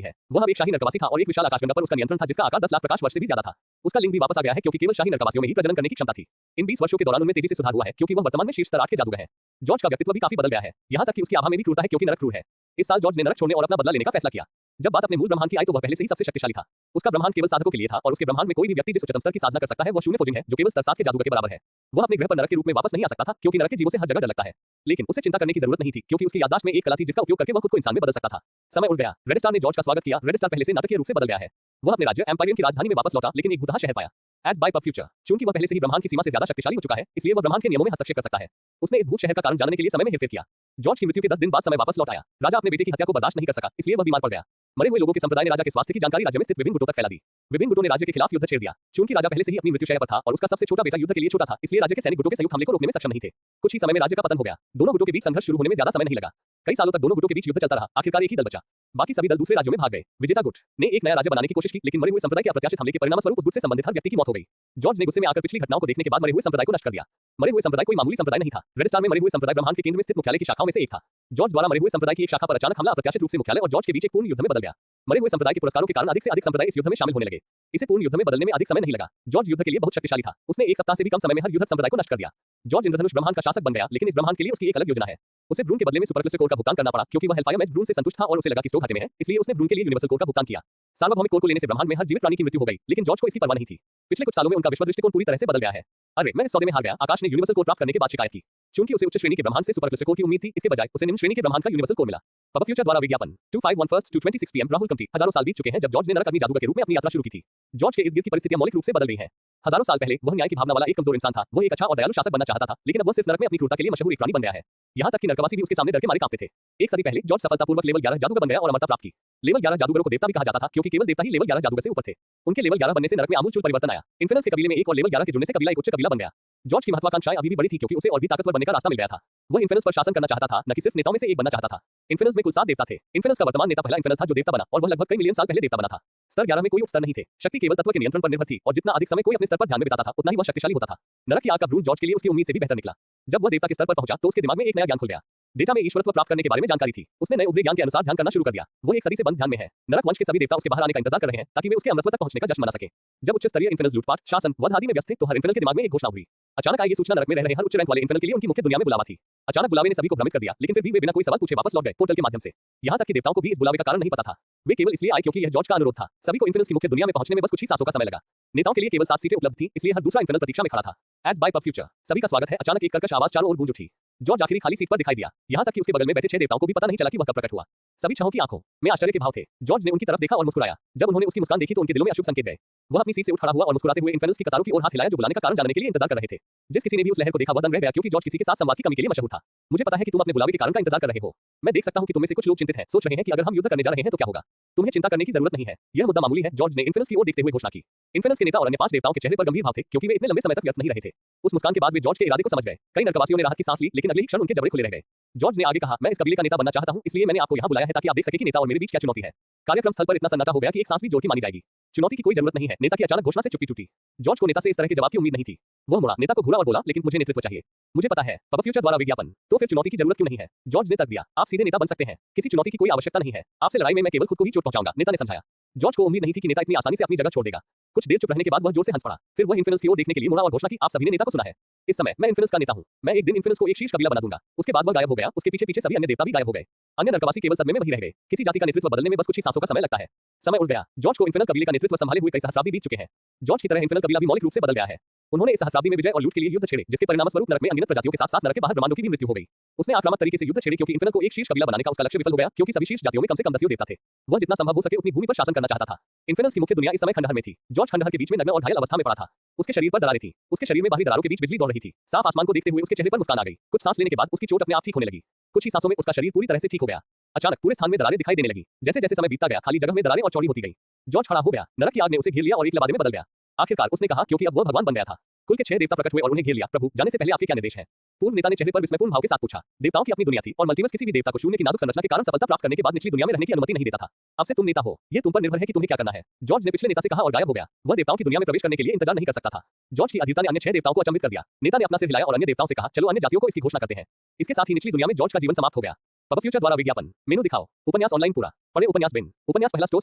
है। वह अब एक शाही नरकवासी था और एक विशाल आकाशगंगा पर उसका नियंत्रण था जिसका आकार 10 लाख प्रकाश वर्ष से भी ज्यादा था। उसका लिंग भी वापस आ गया है क्योंकि केवल शाही नरकवासियों में ही प्रजनन करने की क्षमता थी। इन 20 वर्षों के दौरान उनमें तेजी से सुधार हुआ है क्योंकि वह वर्तमान में शीर्ष स्तर 8 के जादूगर है। जॉर्ज का व्यक्तित्व भी काफी बदल गया है। यहाँ तक कि उसकी आभा में भी क्रूरता है क्योंकि नरक क्रूर है। इस साल जॉर्ज ने नरक छोड़ने और अपना बदला लेने का फैसला किया। जब बात अपने मूल ब्रह्मांड की आई तो वह पहले से ही सबसे शक्तिशाली था। उसका ब्रह्मांड केवल साधकों के लिए था और उसके ब्रह्मांड में कोई भी व्यक्ति जिस उच्चतम स्तर की साधना कर सकता है वह शून्य फोजिंग है जो केवल स्तर 7 के जादूगर के बराबर है। वह अपने ग्रह पर नरक के रूप में वापस नहीं आ सकता था क्योंकि नरक के जीवों से हर जगह डर लगता है। लेकिन उसे चिंता करने की जरूरत नहीं थी क्योंकि उसकी याददाश्त में एक कला थी जिसका उपयोग करके वह खुद को इंसान में बदल सकता था। समय उड़ गया। रेड स्टार ने जॉर्ज का स्वागत किया। रेड स्टार पहले से नाटकीय रूप से बदल गया है। वह अपने राज्य एम्पायरियन की राजधानी में वापस लौटा लेकिन एक भूतहा शहर पाया। Ads by PubFuture. चूंकि वह पहले से ही ब्रह्मांड की सीमा से ज्यादा शक्तिशाली हो चुका है, इसलिए वह ब्रह्मांड के नियमों में हस्तक्षेप कर सकता है। उसने इस भूत शहर का कारण जानने के लिए समय में हेरफेर किया। जॉर्ज की मृत्यु के 10 दिन बाद समय वापस लौट आया। राजा अपने बेटे की हत्या को बर्दाश्त नहीं कर सका, इसलिए वह बीमार पड़ गया। मरे हुए लोगों के संप्रदाय ने राजा के स्वास्थ्य की जानकारी राज्य में स्थित विभिन्न गुटों तक फैला दी। विभिन्न गुटों ने राज्य के खिलाफ युद्ध छेड़ दिया। चूंकि राजा पहले से ही अपनी मृत्यु शैया पर था और उसका सबसे छोटा बेटा युद्ध के लिए छोटा था, इसलिए राज्य के सैनिक गुटों के संयुक्त हमले को रोकने में सक्षम नहीं थे। कुछ ही समय में राज्य का पतन हो गया। दोनों गुटों के बीच संघर्ष शुरू होने में ज्यादा समय नहीं लगा। कई सालों तक दोनों गुटों के बीच युद्ध चलता रहा। आखिरकार एक ही दल बचा। बाकी सभी दल दूसरे राज्यों में भाग गए। विजेता गुट ने एक नया राज्य बनाने की कोशिश की, लेकिन मरे हुए संप्रदाय के अप्रत्याशित हमले के परिणामस्वरूप उस गुट से संबंधित हर व्यक्ति की मौत हो गई। जॉर्ज ने गुस्से में आकर पिछली घटनाओं को देखने के बाद मरे हुए संप्रदाय को नष्ट कर दिया। मरे हुए संप्रदाय कोई मामूली संप्रदाय नहीं था। रेड स्टार में मरे हुए संप्रदाय ब्रह्मांड के केंद्र में स्थित मुख्यालय की शाखाओं में से एक था। जॉर्ज द्वारा मरे हुए संप्रदाय की एक शाखा पर अचानक हमला अप्रत्याशित रूप से मुख्यालय और जॉर्ज के बीच एक पूर्ण युद्ध में बदल गया। मरे हुए संप्रदाय के पुरस्कारों के कारण अधिक से अधिक संप्रदाय इस युद्ध में शामिल होने लगे। इसे पूर्ण युद्ध में बदलने में अधिक समय नहीं लगा। जॉर्ज युद्ध के लिए बहुत शक्तिशाली था। उसने एक सप्ताह से भी कम समय में हर युद्ध संप्रदाय को नष्ट कर दिया। जॉर्ज इंद्रधनुष ब्रह्मांड का शासक बन गया, लेकिन इस ब्रह्मांड के लिए उसकी एक अलग योजना है। उसे ब्रून के बदले में सुपर क्रिस्टल कोर का भुगतान करना पड़ा क्योंकि वह हेलफायर मैच ब्रून से संतुष्ट था और उसे लगा कि स्टोव घाटे में है, इसलिए उसने ब्रून के लिए यूनिवर्सल कोर का भुगतान किया। सार्वभौमिक कोर को लेने से ब्रह्मांड में हर जीवित प्राणी की मृत्यु हो गई, लेकिन जॉर्ज को इसकी परवाह नहीं थी। पिछले कुछ सालों में उनका विश्व दृष्टिकोण पूरी तरह से बदल गया है। अरे मैं इस सौदे में हार गया। आकाश ने यूनिवर्सल कोर प्राप्त करने के बाद शिकायत की। चूंकि उसे उच्च श्रेणी के ब्रह्मांड से सुपर क्रिस्टल कोर की उम्मीद थी, इसके बजाय उसे निम्न श्रेणी के ब्रह्मांड का यूनिवर्सल कोर मिला। पब फ्यूचर द्वारा विज्ञापन 251 first to 26 PM Rahul company. हजारों साल बीत चुके हैं जब जॉर्ज ने नरक अग्नि जादूगर के रूप में अपनी यात्रा शुरू की थी। जॉर्ज के इर्द गिर्द की परिस्थितियां मौलिक रूप से बदल गई हैं। हजारों साल पहले वह न्याय की भावना वाला एक कमजोर इंसान था। वह एक अच्छा और दयालु शासक बनना चाहता था, लेकिन अब वह सिर्फ नरक में अपनी क्रूरता के लिए मशहूर एक प्राणी बन गया है। यहाँ तक कि नरकवासी भी उसके सामने डर के मारे कांपते थे। एक सदी पहले जॉर्ज सफलतापूर्वक लेवल 11 जादूगर बन गया और अमरता प्राप्त की। लेवल 11 जादूगरों को देवता भी कहा जाता था क्योंकि केवल देवता ही लेवल 11 जादूगर से ऊपर थे। उनके लेवल 11 बनने से नरक में आमूल चूल परिवर्तन आया। इन्फिनल्स के कबीले में एक और लेवल 11 के जुड़ने से कबीला एक उच्च कबीला बन गया। जॉर्ज की महत्वाकांक्षाएं अभी भी बड़ी थी क्योंकि उसे और भी ताकतवर बनने का रास्ता मिल गया था। वह इन्फिनल्स पर शासन करना चाहता था, न कि सिर्फ नेताओं में से एक बनना चाहता था। इन्फिनल्स में कुल 7 देवता थे। इन्फिनल्स का वर्तमान नेता पहला इन्फिनल था जो देवता बना और वह लगभग कई मिलियन साल पहले देवता बना था। स्तर 11 में कोई उपस्तर नहीं थे। शक्ति केवल तत्व के नियंत्रण पर निर्भर थी और जितना अधिक समय कोई अपने स्तर पर ध्यान में बिताता था, उतना ही वह शक्तिशाली होता था। नरक की आग का ब्रून जॉर्ज के लिए उसकी उम्मीद से भी बेहतर निकला। जब वह देवता के स्तर पर पहुंचा तो उसके दिमाग में एक नया ज्ञान खुल गया। डेटा में ईश्वरत्व प्राप्त करने के बारे में जानकारी थी। उसने नए उभरे ज्ञान के अनुसार ध्यान करना शुरू कर दिया। वो एक सदी से बंद ध्यान में है। नरक वंश के सभी देवता उसके बाहर आने का इंतजार कर रहे हैं ताकि वे उसके अमरत्व तक पहुंचने का जश्न मना सके। जब उच्च स्तरीय इन्फिनल्स लूटपाट, शासन, वध आदि में व्यस्त थे तो हर इन्फिनल के दिमाग में एक घोषणा हुई। अचानक आई ये सूचना नरक में रह रहे हर उच्च रैंक वाले इन्फिनल के लिए उनकी मुख्य दुनिया में बुलावा थी। अचानक बुलावे ने सभी को भ्रमित कर दिया, लेकिन फिर भी वे बिना कोई सवाल पूछे वापस लौट गए पोर्टल के माध्यम से। यहाँ तक कि देवताओं को भी इस बुलावे का कारण नहीं पता था। वे केवल इसलिए आए क्योंकि यह जॉर्ज का अनुरोध था। सभी को इन्फिनल्स की मुख्य दुनिया में पहुंचने में बस कुछ ही सांसों का समय लगा। नेताओं के लिए केवल 7 सीटें उपलब्ध थी, इसलिए हर दूसरा इन्फिनल प्रतीक्षा में खड़ा था। Ads by PubFuture. सभी का स्वागत है। अचानक एक कर्कश आवाज चारों ओर गूंज उठी। जॉर्ज आखिरी खाली सीट पर दिखाई दिया। यहाँ तक कि उसके बगल में बैठे 6 देवताओं को भी पता नहीं चला कि वह कब प्रकट हुआ। सभी छहों की आंखों में आश्चर्य के भाव थे। जॉर्ज ने उनकी तरफ देखा और मुस्कुराया। जब उन्होंने उसकी मुस्कान देखी तो उनके दिलों में अशुभ संकेत गए। वह अपनी सीट से उठ खड़ा हुआ और मुस्कुराते हुए इन्फिनल्स की कतारों की ओर हाथ हिलाया जो बुलाने का कारण जानने के लिए इंतजार कर रहे थे। जिस किसी ने भी उस लहर को देखा वह दंग रह गया क्योंकि जॉर्ज किसी के साथ संवाद की कमी के लिए मशहूर था। मुझे पता है कि तुम अपने बुलावे के कारण का इंतजार कर रहे हो। मैं देख सकता हूं कि तुम में से कुछ लोग चिंतित हैं, सोच रहे हैं कि अगर हम युद्ध करने जा रहे हैं तो क्या होगा। तुम्हें चिंता करने की जरूरत नहीं है। यह मुद्दा मामूली है। जॉर्ज ने इन्फिनल्स की ओर देखते हुए घोषणा की। इन्फिनल्स के नेता और अन्य 5 देवताओं के चेहरे पर गंभीर भाव थे क्योंकि वे इतने लंबे समय तक व्यर्थ नहीं रहे थे। उस मुस्कान के बाद वे जॉर्ज के इरादे को समझ गए। कई नरकवासियों ने राहत की सांस ली, लेकिन अगले ही क्षण उनके जबड़े खुले रह गए। जॉर्ज ने आगे कहा, मैं इस कबीले का नेता बनना चाहता हूं, इसलिए मैंने आपको यहां बुलाया है ताकि आप देख सकें कि नेता और मेरे बीच क्या चुनौती है। कार्यक्रम स्थल पर इतना सन्नाटा हो गया कि एक सांस भी जोर की मानी जाएगी। चुनौती की कोई जरूरत नहीं है। नेता की अचानक घोषणा से चुप्पी टूटी। जॉर्ज को नेता से इस तरह के जवाब की उम्मीद नहीं थी। वह मुड़ा, नेता को घूरा और बोला, लेकिन मुझे नेतृत्व चाहिए। मुझे पता है। पब फ्यूचर द्वारा विज्ञापन। तो फिर चुनौती की जरूरत क्यों नहीं है? जॉर्ज ने तर्क दिया। आप सीधे नेता बन सकते हैं। किसी चुनौती की कोई आवश्यकता नहीं है। आपसे लड़ाई में मैं केवल खुद को ही चोट पहुंचाऊंगा, नेता ने समझाया। जॉर्ज को उम्मीद नहीं थी कि नेता इतनी आसानी से अपनी जगह छोड़ देगा। कुछ देर चुप रहने के बाद वह जोर से हंस पड़ा। फिर वह इन्फिनल्स की ओर देखने के लिए मुड़ा और घोषणा की, आप सभी ने नेता को सुना है। इस समय मैं इन्फिनल्स का नेता हूं। मैं एक दिन इन्फिनल्स को एक शीर्ष कबीला बना दूंगा। उसके बाद वह गायब हो गया। उसके पीछे पीछे सभी अन्य देवता भी गायब हो गए। अन्य नरकवासी केवल सदमे में वही रह गए। किसी जाति का नेतृत्व बदलने में बस कुछ ही सांसों का समय लगता है। समय उड़ गया। जॉर्ज को इन्फेनल कबीले का नेतृत्व संभाले हुए कई सहस्राब्दी बीत चुके हैं। जॉर्ज की तरह इन्फेनल कबीला भी मौलिक रूप से बदल गया है। उन्होंने इस सहस्राब्दी में विजय और लूट के लिए युद्ध छेड़े, जिसके परिणामस्वरूप नरक में अनगिनत प्रजातियों के साथ-साथ नरक के बाहर ब्रह्मांडों की भी मृत्यु हो गई। उसने आक्रामक तरीके से युद्ध छेड़े क्योंकि इन्फेनल को एक शीर्ष कबीला बनाने का उसका लक्ष्य विफल हो गया, क्योंकि सभी शीर्ष जातियों में कम से कम 10 देवता थे। वह जितना संभव हो सके उतनी भूमि पर शासन करना चाहता था। इन्फेनल्स की मुख्य दुनिया इस समय खंडहर में थी। जॉर्ज खंडहर के बीच में नग्न और घायल अवस्था में पड़ा था। उसके शरीर पर दरारें थीं। उसके शरीर में बाहरी दरारों के बीच बिजली दौड़ रही थी। साफ आसमान को देखते हुए उसके चेहरे पर मुस्कान आ गई। कुछ सांस लेने के बाद उसकी चोट अपने आप ठीक होने लगी। कुछ ही सांसों में उसका शरीर पूरी तरह से ठीक हो गया। अचानक पूरे स्थान में दरारें दिखाई देने लगी। जैसे-जैसे समय बीतता गया, खाली जगह में दरारें और चौड़ी होती गई। जॉर्ज खड़ा हो गया। नरक की आग ने उसे घेर लिया और एक लबादे में बदल गया। आखिरकार उसने कहा, क्योंकि अब वह भगवान बन गया था। कुल के 6 देवता प्रकट हुए और उन्हें घेर लिया। प्रभु, जाने से पहले आपके क्या निर्देश हैं? पूर्व नेता ने चेहरे पर विस्मयपूर्ण भाव के साथ पूछा। देवताओं की अपनी दुनिया थी और मल्टीवर्स किसी भी देवता को शून्य की नाजुक संरचना के कारण सफलता प्राप्त करने के बाद निचली दुनिया में रहने की अनुमति नहीं देता था। अब से तुम नेता हो, ये तुम पर निर्भर है कि तुम्हें क्या करना है। जॉर्ज ने पिछले नेता से कहा और गायब हो गया। वह देवताओं की दुनिया में प्रवेश करने के लिए इंतजार नहीं कर सकता था। जॉर्ज की अधीरता ने अन्य 6 देवताओं को अचंभित कर दिया। नेता ने अपना सिर हिलाया और अन्य देवताओं से कहा, चलो अन्य जातियों को इसकी घोषणा करते हैं। इसके साथ ही निचली दुनिया में जॉर्ज का जीवन समाप्त हो गया। पब फ्यूचर द्वारा विज्ञापन मेनू दिखाओ। उपन्यास ऑनलाइन पूरा पढ़े। उपन्यास बिन। उपन्यास पहला स्टोर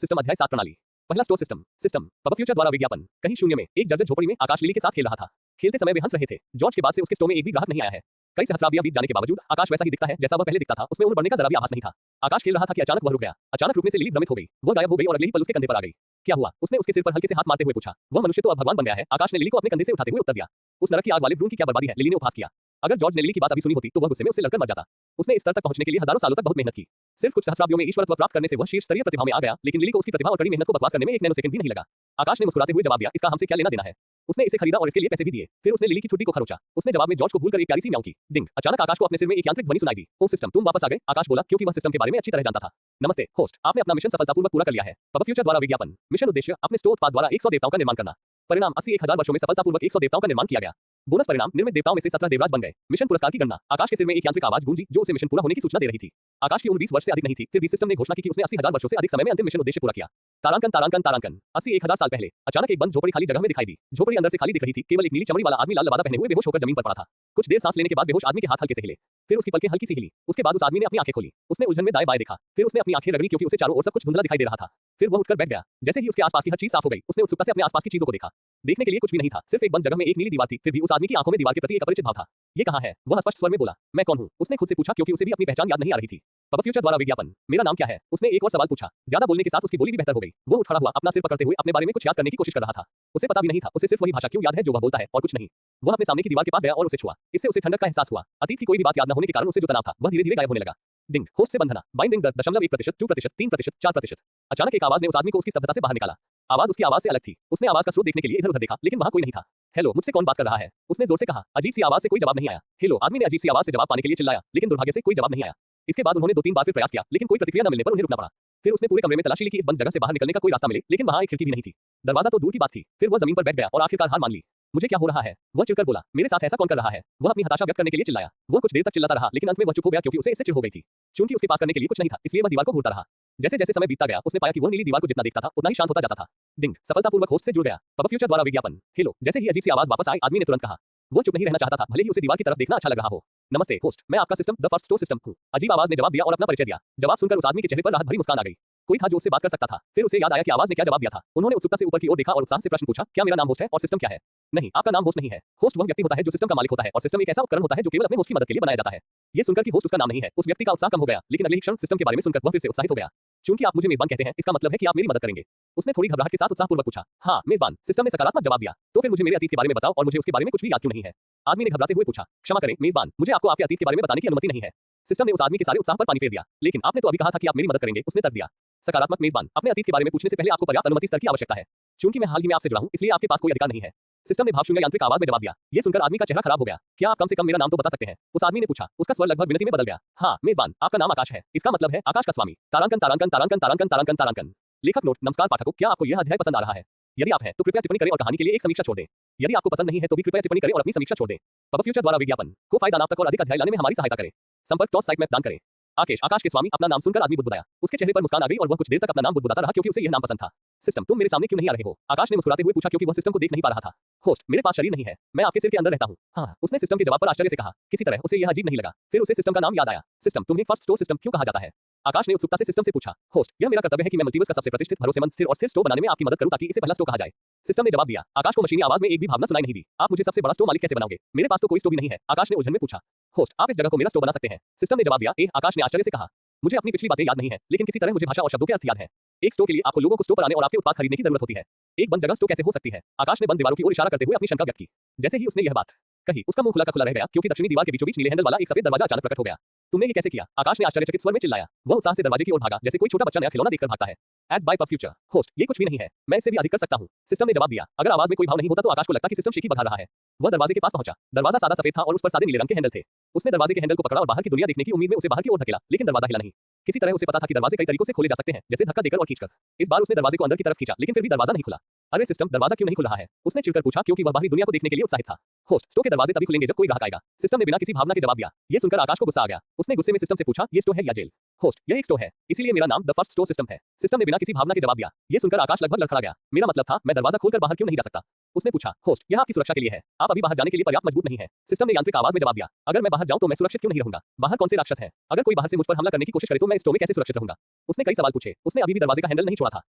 सिस्टम अध्याय 7 प्रणाली। पहला स्टोर सिस्टम पब फ्यूचर द्वारा विज्ञापन। कहीं शून्य में एक जर्जर झोपड़ी में आकाश लिली के साथ खेल रहा था। खेलते समय वे हंस रहे थे। जॉर्ज के बाद से उसके स्टोर में एक भी ग्राहक नहीं आया है। कई सहस्राब्दियां बीत जाने के बावजूद आकाश वैसा ही दिखता है जैसा वह पहले दिखता था। उसमें उम्र बढ़ने का जरा भी आभास नहीं था। आकाश खेल रहा था कि अचानक वह रुक गया। अचानक रुकने से लिली भ्रमित हो गई। वह गायब हो गई और अगले ही पल उसके कंधे पर आ गई। क्या हुआ? उसने उसके सिर पर हल्के से हाथ मारते हुए पूछा। वह मनुष्य तो अब भगवान बन गया है। आकाश ने लिली को अपने कंधे से उठाते हुए उत्तर दिया। उस नरक की आग वाले भ्रूण की क्या बर्बादी है, लिली ने उपहास किया। अगर जॉर्ज ने लिली की बात अभी सुनी होती तो वह गुस्से में उससे लड़कर मर जाता। उसने इस स्तर तक पहुंचने के लिए हजारों सालों तक बहुत मेहनत की। सिर्फ कुछ सहस्राब्दियों में ईश्वरत्व प्राप्त करने से वह शीर्ष स्तरीय प्रतिभा में आ गया, लेकिन लिली को उसकी प्रतिभा और कड़ी मेहनत को बकवास करने में एक नैनोसेकंड भी नहीं लगा। आकाश ने मुस्कुराते हुए जवाब दिया, इसका हमसे क्या लेना देना है। उसने इसे खरीदा और इसके लिए पैसे भी दिए। फिर उसने लिली की छुट्टी को खरोचा। उसने जवाब में जॉर्ज को भूलकर एक प्यारी सी म्याऊं की। डिंग। अचानक आकाश को अपने सिर में एक यांत्रिक ध्वनि सुनाई दी। ओह सिस्टम, तुम वापस आ गए। आकाश बोला, क्योंकि वह सिस्टम के बारे में अच्छी तरह जानता था। नमस्ते होस्ट, आपने अपना मिशन सफलतापूर्वक पूरा कर लिया है। पब फ्यूचर द्वारा विज्ञापन। मिशन उद्देश्य, अपने स्टोर उत्पाद द्वारा 100 देवताओं का निर्माण करना। परिणाम 80,000 वर्षों में सफलतापूर्वक 100 देवताओं का निर्माण किया गया। बोनस परिणाम, निर्मित देवताओं में से 17 देवराज बन गए। मिशन पुरस्कार की गणना। आकाश के सिर में एक यांत्रिक आवाज गूंजी जो उसे मिशन पूरा होने की सूचना दे रही थी। आकाश की उम्र 20 वर्ष से अधिक नहीं थी। फिर भी सिस्टम ने घोषणा की कि उसने 80,000 वर्षों से अधिक समय में अंतिम मिशन उद्देश्य पूरा किया। तारांकन 80,000 साल पहले अचानक एक बंद झोपड़ी खाली जगह में दिखाई दी। झोपड़ी अंदर से खाली दिख रही थी। केवल एक नीली चमड़ी वाला आदमी लाल लबादा पहने हुए बेहोश होकर जमीन पर पड़ा था। कुछ देर सांस लेने के बाद बेहोश आदमी के हाथ हल्के से हिले। फिर उसकी पलकें हल्की सी हिली। उसके बाद उस आदमी ने अपनी आंखें खोली। उसने उलझन में दाएं बाएं देखा। फिर उसने अपनी आंखें रगड़ी क्योंकि उसे चारों ओर सब कुछ धुंधला दिखाई दे रहा था। फिर वह उठकर बैठ गया। जैसे ही उसके आसपास की हर चीज साफ हो गई, उसने उत्सुकता से अपने आसपास की चीजों को देखा। देखने के लिए कुछ भी नहीं था, सिर्फ एक बंद जगह में एक नीली दीवार थी। फिर भी उस आदमी की आंखों में दीवार के प्रति एक अपरिचित भाव था। ये कहां है? वह स्पष्ट स्वर में बोला, मैं कौन हूं? उसने खुद से पूछा क्योंकि उसे भी अपनी पहचान याद नहीं आ रही थी। पब फ्यूचर द्वारा विज्ञापन। मेरा नाम क्या है? उसने एक और सवाल पूछा। ज्यादा बोलने के साथ उसकी बोली भी बेहतर हो गई। वो उठ खड़ा हुआ, अपना सिर पकड़ते हुए अपने बारे में कुछ याद करने की कोशिश कर रहा था। उसे पता भी नहीं था, उसे सिर्फ वही भाषा क्यों याद है जो वह बोलता है और कुछ नहीं। वह अपने सामने की दीवार के पास गया और उसे छुआ। इससे उसे ठंडक का एहसास हुआ। अतीत की कोई भी बात याद न होने के कारण उसे जो तनाव था, वह धीरे-धीरे गायब होने लगा। डिंग। होस्ट से बंधना। बाइंडिंग दर 0.1%, 2%, 3%, 4%। अचानक एक आवाज ने उस आदमी को उसकी स्तब्धता से बाहर निकाला। आवाज उसकी आवाज से अलग थी। उसने आवाज का स्रोत देखने के लिए इधर-उधर देखा, लेकिन वहां कोई नहीं था। हेलो, मुझसे कौन बात कर रहा है? उसने जोर से कहा। अजीब सी आवाज से कोई जवाब नहीं आया। हेलो, आदमी ने अजीब सी आवाज से जवाब पाने के लिए चिल्लाया, लेकिन दुर्भाग्य से कोई जवाब नहीं आया। इसके बाद उन्होंने 2-3 बार फिर प्रयास किया, लेकिन कोई प्रतिक्रिया न मिलने पर उन्हें रुकना पड़ा। फिर उसने पूरे कमरे में तलाशी ली कि इस बंद जगह से बाहर निकलने का कोई रास्ता मिले, लेकिन वहां एक खिड़की भी नहीं थी। दरवाजा तो दूर की बात थी। फिर वह जमीन पर बैठ गया और आखिरकार हार मान ली। मुझे क्या हो रहा है? वह चिढ़कर बोला। मेरे साथ ऐसा कौन कर रहा है? वह अपनी हताशा व्यक्त करने के लिए चिल्लाया। वह कुछ देर तक चिल्लाता रहा, लेकिन अंत में वह चुप हो गया क्योंकि उसे इससे चिढ़ हो गई थी। चूंकि उसके पास करने के लिए कुछ नहीं था, इसलिए वह दीवार को घूरता रहा। जैसे-जैसे समय बीतता गया, उसने पाया कि वह नीली दीवार को जितना देखता था, उतना ही शांत होता जाता था। डिंग। सफलतापूर्वक होस्ट से जुड़ गया। पब फ्यूचर द्वारा विज्ञापन। हेलो। जैसे ही अजीब सी आवाज वापस आई, आदमी ने तुरंत कहा। वो चुप नहीं रहना चाहता था, भले ही उसे दीवार की तरफ देखना अच्छा लग रहा हो। नमस्ते होस्ट, मैं आपका system the first store system हूं। अजीब आवाज ने जवाब दिया और अपना परिचय दिया। जवाब सुनकर उस आदमी के चेहरे पर राहत भरी मुस्कान आ गई। कोई था जो उससे बात कर सकता था। फिर उसे याद आया कि आवाज ने क्या जवाब दिया था। उन्होंने उत्सुकता से ऊपर की ओर देखा और उत्साह से प्रश्न पूछा, क्या मेरा नाम होस्ट है और सिस्टम क्या है? नहीं, आपका नाम होस्ट नहीं है। होस्ट वह व्यक्ति होता है जो सिस्टम का मालिक होता है और सिस्टम एक ऐसा उपकरण होता है जो केवल अपने होस्ट की मदद के लिए बनाया जाता है। ये सुनकर कि होस्ट उसका नाम नहीं है, उस व्यक्ति का उत्साह कम हो गया, लेकिन अगले ही क्षण सिस्टम के बारे में सुनकर वह फिर से उत्साहित हो गया। चूंकि आप मुझे मेजबान कहते हैं, इसका मतलब है कि आप मेरी मदद करेंगे। उसने थोड़ी घबराहट के साथ उत्साहपूर्वक पूछा। हाँ, मेजबान। सिस्टम ने सकारात्मक जवाब दिया। तो फिर मुझे मेरे अतीत के बारे में बताओ और मुझे उसके बारे में कुछ भी याद क्यों नहीं है? आदमी ने घबराते हुए पूछा। क्षमा करें मेजबान, मुझे आपको आपके अतीत के बारे में बताने की अनुमति नहीं है। सिस्टम ने उस आदमी के सारे उत्साह पर पानी फेर दिया। लेकिन आपने तो अभी कहा था कि आप मेरी मदद करेंगे, उसने तर्क दिया। सकारात्मक मेजबान, अपने अतीत के बारे में पूछने से पहले आपको पर्याप्त अनुमति स्तर की आवश्यकता है। चूंकि मैं हाल ही में आपसे जुड़ा हूं, इसलिए आपके पास कोई अधिकार नहीं है। सिस्टम ने भावशून्य यांत्रिक आवाज में जवाब दिया। ये सुनकर आदमी का चेहरा खराब हो गया। क्या आप कम से कम मेरा नाम तो बता सकते हैं? उस आदमी ने पूछा। उसका स्वर लगभग विनती में बदल गया। हाँ मेजबान, आपका नाम आकाश है। इसका मतलब है आकाश का स्वामी। तारांकन। लेखक नोट। नमस्कार पाठकों, क्या आपको यह अध्याय पसंद आ रहा है? यदि आप हैं तो कृपया टिप्पणी करें और कहानी के लिए एक समीक्षा छोड़ दें। यदि आपको पसंद नहीं है तो भी कृपया टिप्पणी करें और अपनी समीक्षा छोड़ दें। पब फ्यूचर द्वारा विज्ञापन को फायदा नाम तक और अधिक अध्याय लाने में हमारी सहायता करें। संपर्क टॉस साइट में दान करें। आकाश के स्वामी। अपना नाम सुनकर आदमी बुदबुदाया। उसके चेहरे पर मुस्कान आ गई और वह कुछ देर तक अपना नाम बुदबुदाता रहा क्योंकि उसे यह नाम पसंद था। सिस्टम, तुम मेरे सामने क्यों नहीं आ रहे हो? आकाश ने मुस्कुराते हुए पूछा क्योंकि वह सिस्टम को देख नहीं पा रहा था। होस्ट, मेरे पास शरीर नहीं है, मैं आपके सिर के अंदर रहता हूँ। हाँ, उसने सिस्टम के जवाब पर आश्चर्य से कहा। किसी तरह उसे यह अजीब नहीं लगा। फिर उसे सिस्टम का नाम याद आया। सिस्टम, तुम्हें फर्स्ट स्टोर सिस्टम क्यों कहा जाता है? आकाश ने उत्सुकता से सिस्टम से पूछा। होस्ट, यह मेरा कर्तव्य है कि मैं मल्टीवर्स का सबसे प्रतिष्ठित, भरोसेमंद, स्थिर और स्थिर स्टोर बनाने में आपकी मदद करूं ताकि इसे पहला स्टोर कहा जाए। सिस्टम ने जवाब दिया। आकाश को मशीनी आवाज में एक भी भावना सुनाई नहीं दी। आप मुझे सबसे बड़ा स्टोर मालिक कैसे बनाओगे? मेरे पास तो कोई स्टोर भी नहीं है, आकाश ने उलझन में पूछा। होस्ट, आप इस जगह को मेरा स्टोर बना सकते हैं। सिस्टम ने जवाब दिया। आकाश ने आश्चर्य से कहा। मुझे अपनी पिछली बातें याद नहीं है, लेकिन किसी तरह मुझे भाषा और शब्दों के अर्थ याद है। एक स्टोर के लिए आपको लोगों को स्टोर पर आने और आपके उत्पाद खरीदने की जरूरत होती है। एक बंद जगह स्टोर कैसे हो सकती है? आकाश ने बंद दीवारों की ओर इशारा करते हुए अपनी शंका व्यक्त की। जैसे ही उसने यह बात कही, उसका मुंह खुला का खुला रह गया क्योंकि दक्षिणी दीवार के बीचों बीच नीले हैंडल वाला एक सफेद दरवाजा अचानक प्रकट हो गया। तुमने ये कैसे किया? आकाश ने आश्चर्यचकित स्वर में चिल्लाया। वह उत्साह से दरवाजे की ओर भागा जैसे कोई छोटा बच्चा नया खिलौना देखकर भागता है। Ad by PubFuture host, ये कुछ भी नहीं है, मैं इससे भी अधिक कर सकता हूँ, सिस्टम ने जवाब दिया। अगर आवाज में कोई भाव नहीं होता तो आकाश को लगता कि सिस्टम शेखी बघा रहा है। वह दरवाजे के पास पहुंचा। दरवाजा सादा सफेद था और उस पर सादे नीले रंग के हैंडल थे। उसने दरवाजे के हैंडल को पकड़ा और बाहर की दुनिया देखने की उम्मीद में उसे बाहर की ओर धकेला, लेकिन दरवाजा हिला नहीं। किसी तरह उसे पता था कि दरवाजे कई तरीकों से खोले जा सकते हैं, जैसे धक्का देकर और खींचकर। इस बार उसने दरवाजे को अंदर की तरफ खींचा, लेकिन फिर भी दरवाजा नहीं खुला। अरे सिस्टम, दरवाजा क्यों नहीं खुल रहा है? उसने चिढ़कर पूछा क्योंकि वह बाहरी दुनिया को देखने के लिए उत्साहित था। होस्ट, स्टोर के दरवाजे तभी खुलेंगे जब कोई ग्राहक आएगा, सिस्टम ने बिना किसी भावना के जवाब दिया। ये सुनकर आकाश को गुस्सा आ गया। उसने गुस्से में सिस्टम से पूछा, ये स्टोर है या जेल? होस्ट, यह एक स्टोर है, इसीलिए मेरा नाम द फर्स्ट स्टोर सिस्टम है, सिस्टम ने बिना किसी भावना के जवाब दिया। ये सुनकर आकाश लगभग लड़खड़ा गया। मेरा मतलब था, मैं दरवाजा खोलकर बाहर क्यों नहीं जा सकता? उसने पूछा। होस्ट, यह आपकी सुरक्षा के लिए है, आप अभी बाहर जाने के लिए पर्याप्त मजबूत नहीं है, सिस्टम ने यांत्रिक आवाज में जवाब दिया। अगर मैं बाहर जाऊं तो मैं सुरक्षित क्यों नहीं रहूंगा? बाहर कौन से राक्षस हैं? अगर कोई बाहर से मुझ पर हमला करने की कोशिश करे तो मैं इस स्टोर में कैसे सुरक्षित रहूंगा? उसने कई सवाल पूछे। उसने अभी भी दरवाजे का हैंडल नहीं छोड़ा था।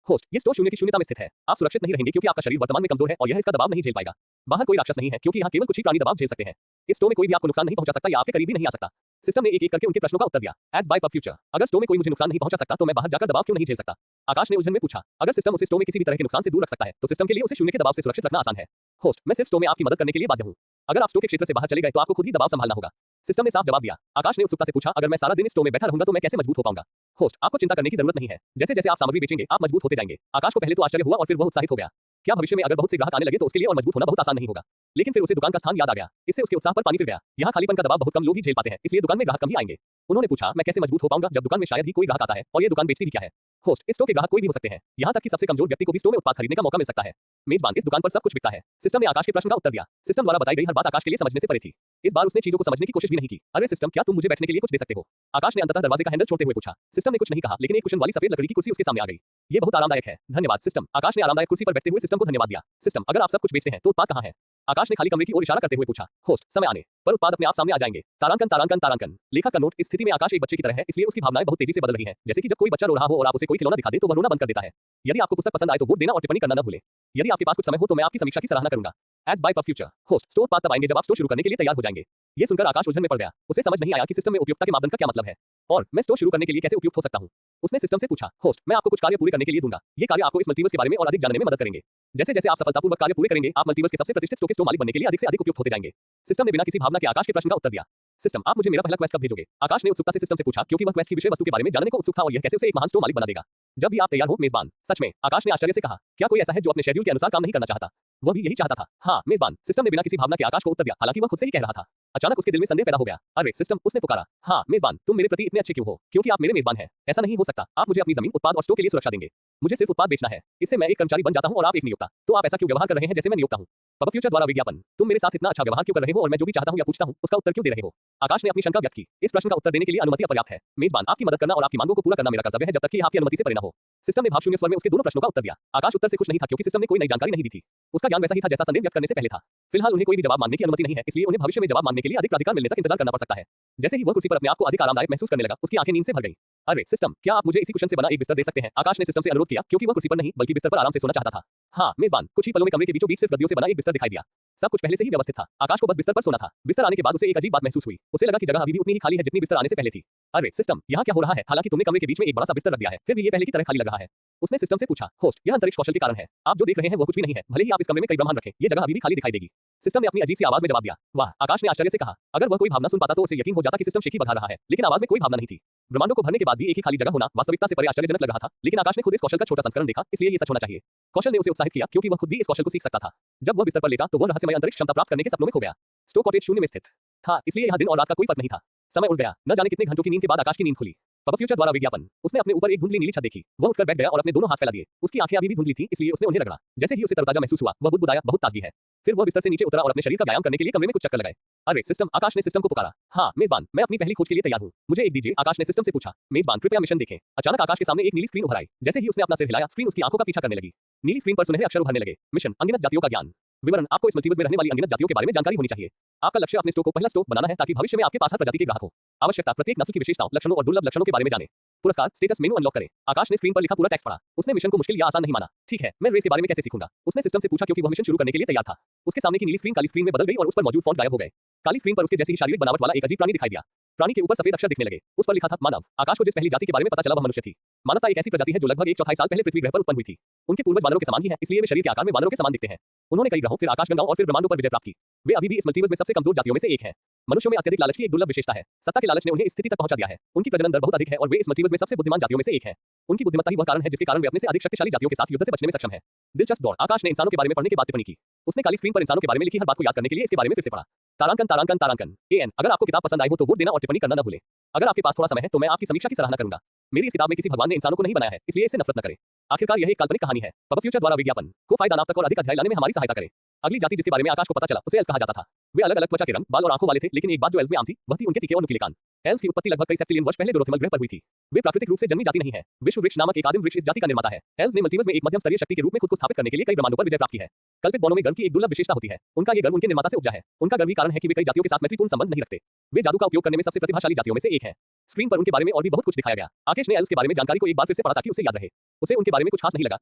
होस्ट, ये स्टोर शून्य की शून्यता में स्थित है, आप सुरक्षित नहीं रहेंगे क्योंकि आपका शरीर वर्तमान में कमजोर है और यह इसका दबाव नहीं झेल पाएगा। बाहर कोई राक्षस नहीं है क्योंकि यहाँ केवल कुछ ही प्राणी दबाव झेल सकते हैं। इस स्टोर में कोई भी आपको नुकसान नहीं पहुंचा सकता या आपके करीब भी नहीं आ सकता। सिस्टम ने एक एक करके उनके प्रश्नों का उत्तर दिया। एड बाय पब फ्यूचर, अगर स्टोर में कोई मुझे नुकसान नहीं पहुंचा सकता तो मैं बाहर जाकर दबाव क्यों नहीं झेल सकता? आकाश ने उलझन में पूछा। अगर सिस्टम उसे स्टोर में किसी भी तरह के नुकसान से दूर रख सकता है तो सिस्टम के लिए उसे शून्य के दबाव से सुरक्षित रखना आसान है। होस्ट, मैं सिर्फ स्टोर में आपकी मदद करने के लिए बाध्य हूँ। अगर आप स्टोर के क्षेत्र से बाहर चले गए तो आपको खुद ही दबाव संभालना होगा, सिस्टम ने साफ जवाब दिया। आकाश ने उत्सुकता से पूछा, अगर मैं सारा दिन इस स्टोर में बैठा रहूंगा तो मैं कैसे मजबूत हो पाऊंगा? होस्ट, आपको चिंता करने की जरूरत नहीं है, जैसे जैसे आप सामग्री बेचेंगे आप मजबूत होते जाएंगे। आकाश को पहले तो आश्चर्य हुआ और फिर वह उत्साहित हो गया। क्या भविष्य में अगर बहुत से ग्राहक आने लगे तो उसके लिए और मजबूत होना बहुत आसान नहीं होगा? लेकिन फिर उसे दुकान का स्थान याद आ गया। इससे उसके उत्साह पर पानी फिर गया। यहाँ खालीपन का दबाव बहुत कम लोग ही झेल पाते हैं, इसलिए दुकान में ग्राहक कम ही आएंगे। उन्होंने पूछा, मैं कैसे मजबूत हो पाऊंगा जब दुकान में शायद ही कोई ग्राहक आता है और ये दुकान बेचती भी क्या है? होस्ट, इस स्टोर के ग्राहक कोई भी हो सकते हैं, यहाँ तक कि सबसे कमजोर व्यक्ति को भी स्टोर में उत्पाद खरीदने का मौका मिल सकता है। मेजबान, इस दुकान पर सब कुछ बिकता है, सिस्टम ने आकाश के प्रश्न का उत्तर दिया। सिस्टम द्वारा बताई गई हर बात आकाश के लिए समझने से परे थी। इस बार उसने चीजों को समझने की कोशिश भी नहीं की। अरे सिस्टम, क्या तुम मुझे बैठने के लिए कुछ दे सकते हो? आकाश ने अंततः दरवाजे का हैंडल छोड़ते हुए पूछा। सिस्टम ने कुछ नहीं कहा, लेकिन एक कुशन वाली सफेद लकड़ी की कुर्सी उसके सामने आ गई। ये बहुत आरामदायक है, धन्यवाद सिस्टम। आकाश ने आरामदायक कुर्सी पर बैठते हुए सिस्टम को धन्यवाद दिया। सिस्टम, अगर आप सब कुछ बेचते हैं तो उत्पाद कहाँ है? आकाश ने खाली कमरे की ओर इशारा करते हुए पूछा। होस्ट, समय आने पर उत्पाद अपने आप सामने आ जाएंगे। तारांकन तारांकन तारांकन। लेखक का नोट, इस स्थिति में आकाश एक बच्चे की तरह है, इसलिए उसकी भावनाएं बहुत तेजी से बदल रही हैं। जैसे कि जब कोई बच्चा रो रहा हो और आप उसे कोई खिलौना दिखा दे तो वह रोना बंद कर देता है। यदि आपको पुस्तक पसंद आए तो वोट देना और टिप्पणी करना न भूलें। यदि आपके पास कुछ समय हो तो मैं आपकी समीक्षा की सराहना करूंगा। Ad by PubFuture host, store उत्पाद तब आएंगे जब आप स्टोर शुरू करने के लिए तैयार हो जाएंगे। ये सुनकर आकाश उलझन में पड़ गया। उसे समझ नहीं आया कि सिस्टम में उपयुक्तता के मापदंड का क्या मतलब है और मैं स्टोर शुरू करने के लिए कैसे उपयुक्त हो सकता हूँ। उसने सिस्टम से पूछा। होस्ट, मैं आपको कुछ कार्य पूरे करने के लिए दूंगा। ये कार्य आपको इस मल्टीवर्स के बारे में और अधिक जानने में मदद करेंगे। जैसे जैसे आप सफलतापूर्वक कार्य पूरे करेंगे आप मल्टीवर्स के सबसे प्रतिष्ठित स्टोर के स्टोर मालिक बनने के लिए अधिक से अधिक उपयुक्त होते जाएंगे। सिस्टम ने बिना किसी भावना के आकाश के प्रश्न का उत्तर दिया। सिस्टम, आप मुझे मेरा पहला क्वेस्ट कब भेजोगे? आकाश ने उत्सुकता से सिस्टम से पूछा क्योंकि वह क्वेस्ट की विषय वस्तु के बारे में जानने को उत्सुक था और यह कैसे उसे एक महान स्टोर मालिक बना देगा। जब भी आप तैयार हो मेजबान। सच में? आकाश ने आश्चर्य से कहा। क्या कोई ऐसा है जो अपने शेड्यूल के अनुसार काम नहीं करना चाहता? वह भी यही चाहता था। हाँ मेजबान, सिस्टम ने बिना किसी भावना के आकाश को उत्तर दिया, हालांकि वह खुद से ही कह रहा था। अचानक उसके दिल में संदेह पैदा हो गया। अरे सिस्टम, उसने पुकारा। हाँ मेजबान, तुम मेरे प्रति इतने अच्छे क्यों हो? क्योंकि आप मेरे मेजबान हैं। ऐसा नहीं हो सकता, आप मुझे अपनी जमीन, उत्पाद और स्टोर के लिए सुरक्षा देंगे। मुझे सिर्फ उत्पाद बेचना है, इससे मैं एक कर्मचारी बन जाता हूँ और आप एक नियोक्ता। तो आप ऐसा क्यों व्यवहार कर रहे हैं जैसे मैं नियोक्ता हूँ? पब फ्यूचर द्वारा विज्ञापन, तुम मेरे साथ इतना अच्छा व्यवहार क्यों कर रहे हो और मैं जो भी चाहता हूँ या पूछता हूँ उसका उत्तर क्यों दे रहे हो? आकाश ने अपनी शंका व्यक्त की। इस प्रश्न का उत्तर देने के लिए अनुमति अपर्याप्त है। मेजबान, आपकी मदद करना और आपकी मांगों को पूरा करना मेरा कर्तव्य है जब तक कि आपकी अनुमति से परे न हो। सिस्टम ने भावशून्य स्वर में उसके दोनों प्रश्नों का उत्तर दिया। आकाश उत्तर से खुश नहीं था क्योंकि सिस्टम ने कोई नई जानकारी नहीं दी थी। उसका ज्ञान वैसा ही था जैसा संदेह व्यक्त करने से पहले था। फिलहाल उन्हें कोई भी जवाब मांगने की अनुमति नहीं है, इसलिए उन्हें भविष्य में जवाब मांगने के लिए अधिक प्राधिकार मिलने तक इंतजार करना पड़ सकता है। जैसे ही वह कुर्सी पर अपने आप को अधिक आरामदायक महसूस करने लगा, उसकी आंखें नींद से भर गईं। अरे सिस्टम, क्या आप मुझे इसी कुशन से बना एक बिस्तर दे सकते हैं? आकाश ने सिस्टम से अनुरोध किया क्योंकि वह कुर्सी पर नहीं बल्कि बिस्तर पर आराम से सोना चाहता था। हाँ मेजबान। कुछ ही पलों में कमरे के बीचों बीच सिर्फ गद्दियों से बना एक बिस्तर दिखाई दिया। सब कुछ पहले से ही व्यवस्थित था। आकाश को बस बिस्तर पर सोना था। बिस्तर आने के बाद उसे एक अजीब बात महसूस हुई। उसे लगा कि जगह अभी भी उतनी ही खाली है जितनी बिस्तर आने से पहले थी। अरे सिस्टम, यहाँ क्या हो रहा है? हालांकि तुमने कमरे के बीच में एक बड़ा सा बिस्तर रख दिया है, फिर भी ये पहले की तरह खाली लग रहा है। उसने सिस्टम से पूछा। होस्ट, यह अंतरिक्ष कौशल के कारण है। आप जो देख रहे हैं वो कुछ भी नहीं है, भले ही आप इस कमरे में कई ब्रह्मांड रखें, ये जगह अभी भी खाली दिखाई देगी। सिस्टम ने अपनी अजीब सी आवाज में जवाब दिया। वाह, आकाश ने आश्चर्य से कहा। अगर वह कोई भावना सुन पाता तो उसे यकीन हो जाता कि सिस्टम शेखी बघा रहा है, लेकिन आवाज में कोई भावना नहीं थी। ब्रह्मांडों को भरने के बाद भी एक ही खाली जगह होना वास्तविकता से परे आश्चर्यजनक लग रहा था, लेकिन आकाश ने खुद इस कौशल का छोटा संस्करण देखा, इसलिए ये सच होना चाहिए। कौशल ने उसे उत्साहित किया क्योंकि वह खुद भी इस कौशल को सीख सकता था। जब वह बिस्तर पर लेटा तो वह रहस्यमय अंतरिक्ष क्षमता प्राप्त करने के सपनों में खो गया। स्टोर कॉटेज शून्य में स्थित था, इसलिए यहाँ दिन और रात का कोई फर्क नहीं था। समय उड़ गया, न जाने कितने घंटों की नींद के बाद आकाश की नींद खुली। पब फ्यूचर द्वारा विज्ञापन, उसने अपने ऊपर एक धुंधली नीली छत देखी। वह उठकर बैठ गया और अपने दोनों हाथ फैला दिए। उसकी आंखें अभी भी धुंधली थीं, इसलिए उसने उन्हें रगड़ा। जैसे ही उसे तरोताजा महसूस हुआ, वह बुदबुदाया, बहुत ताजगी है। फिर वह बिस्तर से नीचे उतरा और अपने शरीर का व्यायाम करने के लिए कमरे में कुछ चक्कर लगाए। अरे सिस्टम, आकाश ने सिस्टम को पुकारा। हाँ मेजबान, मैं अपनी पहली खोज के लिए तैयार हूँ, मुझे एक दीजिए। आकाश ने सिस्टम से पूछा। मेजबान, कृपया मिशन देखें। अचानक आकाश के सामने एक नीली स्क्रीन उभर आई। जैसे ही उसने अपना सिर हिलाया, स्क्रीन उसकी आंखों का पीछा करने लगी। नीली स्क्रीन पर सुनहरे अक्षर उभरने लगे। मिशन, अनगिनत जातियों का ज्ञान। विवरण, आपको इस मल्टीवर्स में रहने वाली अनगिनत जातियों के बारे में जानकारी होनी चाहिए। आपका लक्ष्य अपने स्टोर को पहला स्टोर बनाना है ताकि भविष्य में आपके पास हर प्रजाति के ग्राहक हो। आवश्यकता, प्रत्येक नस्ल की विशेषताओं, लक्षणों और दुर्लभ लक्षणों के बारे में जानें। पुरस्कार स्टेटस मेनू अनलॉक करें। आकाश ने स्क्रीन पर लिखा पूरा टेक्स्ट पढ़ा। उसने मिशन को मुश्किल या आसान नहीं माना। ठीक है, मैं रेस के बारे में कैसे सीखूंगा? उसने सिस्टम से पूछा क्योंकि वह मिशन शुरू करने के लिए तैयार था। उसके सामने की नीली स्क्रीन काली स्क्रीन में बदल गई और उस पर मौजूद फॉन्ट गायब हो गए। काली स्क्रीन पर उसके जैसी ही शारीरिक बनावट वाला एक अजीब प्राणी दिखाई दिया। प्राणी के ऊपर सफेद अक्षर दिखने लगे। उस पर लिखा था मानव। आकाश को जिस पहली जाति के बारे में पता चला वह मनुष्य थी। मानवता एक ऐसी प्रजाति है जो लगभग 1/4 साल पहले पृथ्वी ग्रह पर उत्पन्न हुई थी। उनके पूर्वज वानरों के समान ही हैं, इसलिए वे शरीर के आकार में वानरों के समान दिखते हैं। उन्होंने कई ग्रहों, फिर आकाशगंगाओं और फिर ब्रह्मांडों पर विजय प्राप्त की। वे अभी भी इस मल्टीवर्स में सबसे कमजोर जातियों में से एक हैं। मनुष्यों में अत्यधिक लालच की एक दुर्लभ विशेषता है। सत्ता के लालच ने उन्हें इस स्थिति तक पहुंचा दिया है। उनकी प्रजनन दर बहुत अधिक है और वे इस मल्टीवर्स में सबसे बुद्धिमान जातियों में से एक हैं। उनकी बुद्धिमत्ता ही वह कारण है जिसके कारण वे अपने से अधिक शक्तिशाली जातियों के साथ युद्ध से बचने में सक्षम हैं। दिलचस्प दौड़। आकाश ने इंसानों के बारे में पढ़ने के बाद टिप्पणी की। उसने काली स्क्रीन पर इंसानों के बारे में लिखी हर बात को याद करने के लिए इसके बारे में फिर से पढ़ा। तारांकन तारांकन तारांकन एन। अगर आपको किताब पसंद आई हो तो वोट देना और टिप्पणी करना न भूलें। अगर आपके पास थोड़ा समय है तो मैं आपकी समीक्षा की सराहना करूंगा। मेरी इस किताब में किसी भगवान ने इंसानों को नहीं बनाया है, इसलिए इससे नफरत न करें। आखिरकार यह एक काल्पनिक कहानी है। पब फ्यूचर द्वारा विज्ञापन को फायदा नाप तक और अधिक अध्याय लाने में हमारी सहायता करे। अगली जाति जिसके बारे में आकाश को पता चला उसे एल्फ कहा जाता था। वे अलग अलग त्वचा के रंग, बाल और आंखों वाले थे, लेकिन एक बात जो एल्फ में आम थी वह थी उनके तीखे और नुकीले कान। एल्फ की उत्पत्ति लगभग कई सेप्टिलियन वर्ष पहले ग्रोथमल ग्रह पर हुई थी। वे प्राकृतिक रूप से जन्मी जाति नहीं है। विश्व वृक्ष नामक एक आदिम वृक्ष इस जाति का निर्माता है। एल्फ ने मल्टीवर्स में एक मध्यम स्तरीय शक्ति के रूप में खुद को स्थापित करने के लिए कई ब्रह्मांडों पर विजय प्राप्त की है। कल्पित बॉन्डों में गर्व की एक दुर्लभ विशेषता होती है। उनका ये गर्व उनके निर्माता से उपजा है। उनका गर्व ही कारण है कि वे कई जातियों के साथ मैत्रीपूर्ण संबंध नहीं रखते। वे जादू का उपयोग करने में सबसे प्रतिभाशाली जातियों में से एक है। स्क्रीन पर उनके बारे में और भी बहुत कुछ दिखाया गया। आकाश ने एल्फ के बारे में जानकारी को एक बार फिर से पढ़ा ताकि उसे याद रहे। उसे उनके बारे में कुछ खास नहीं लगा।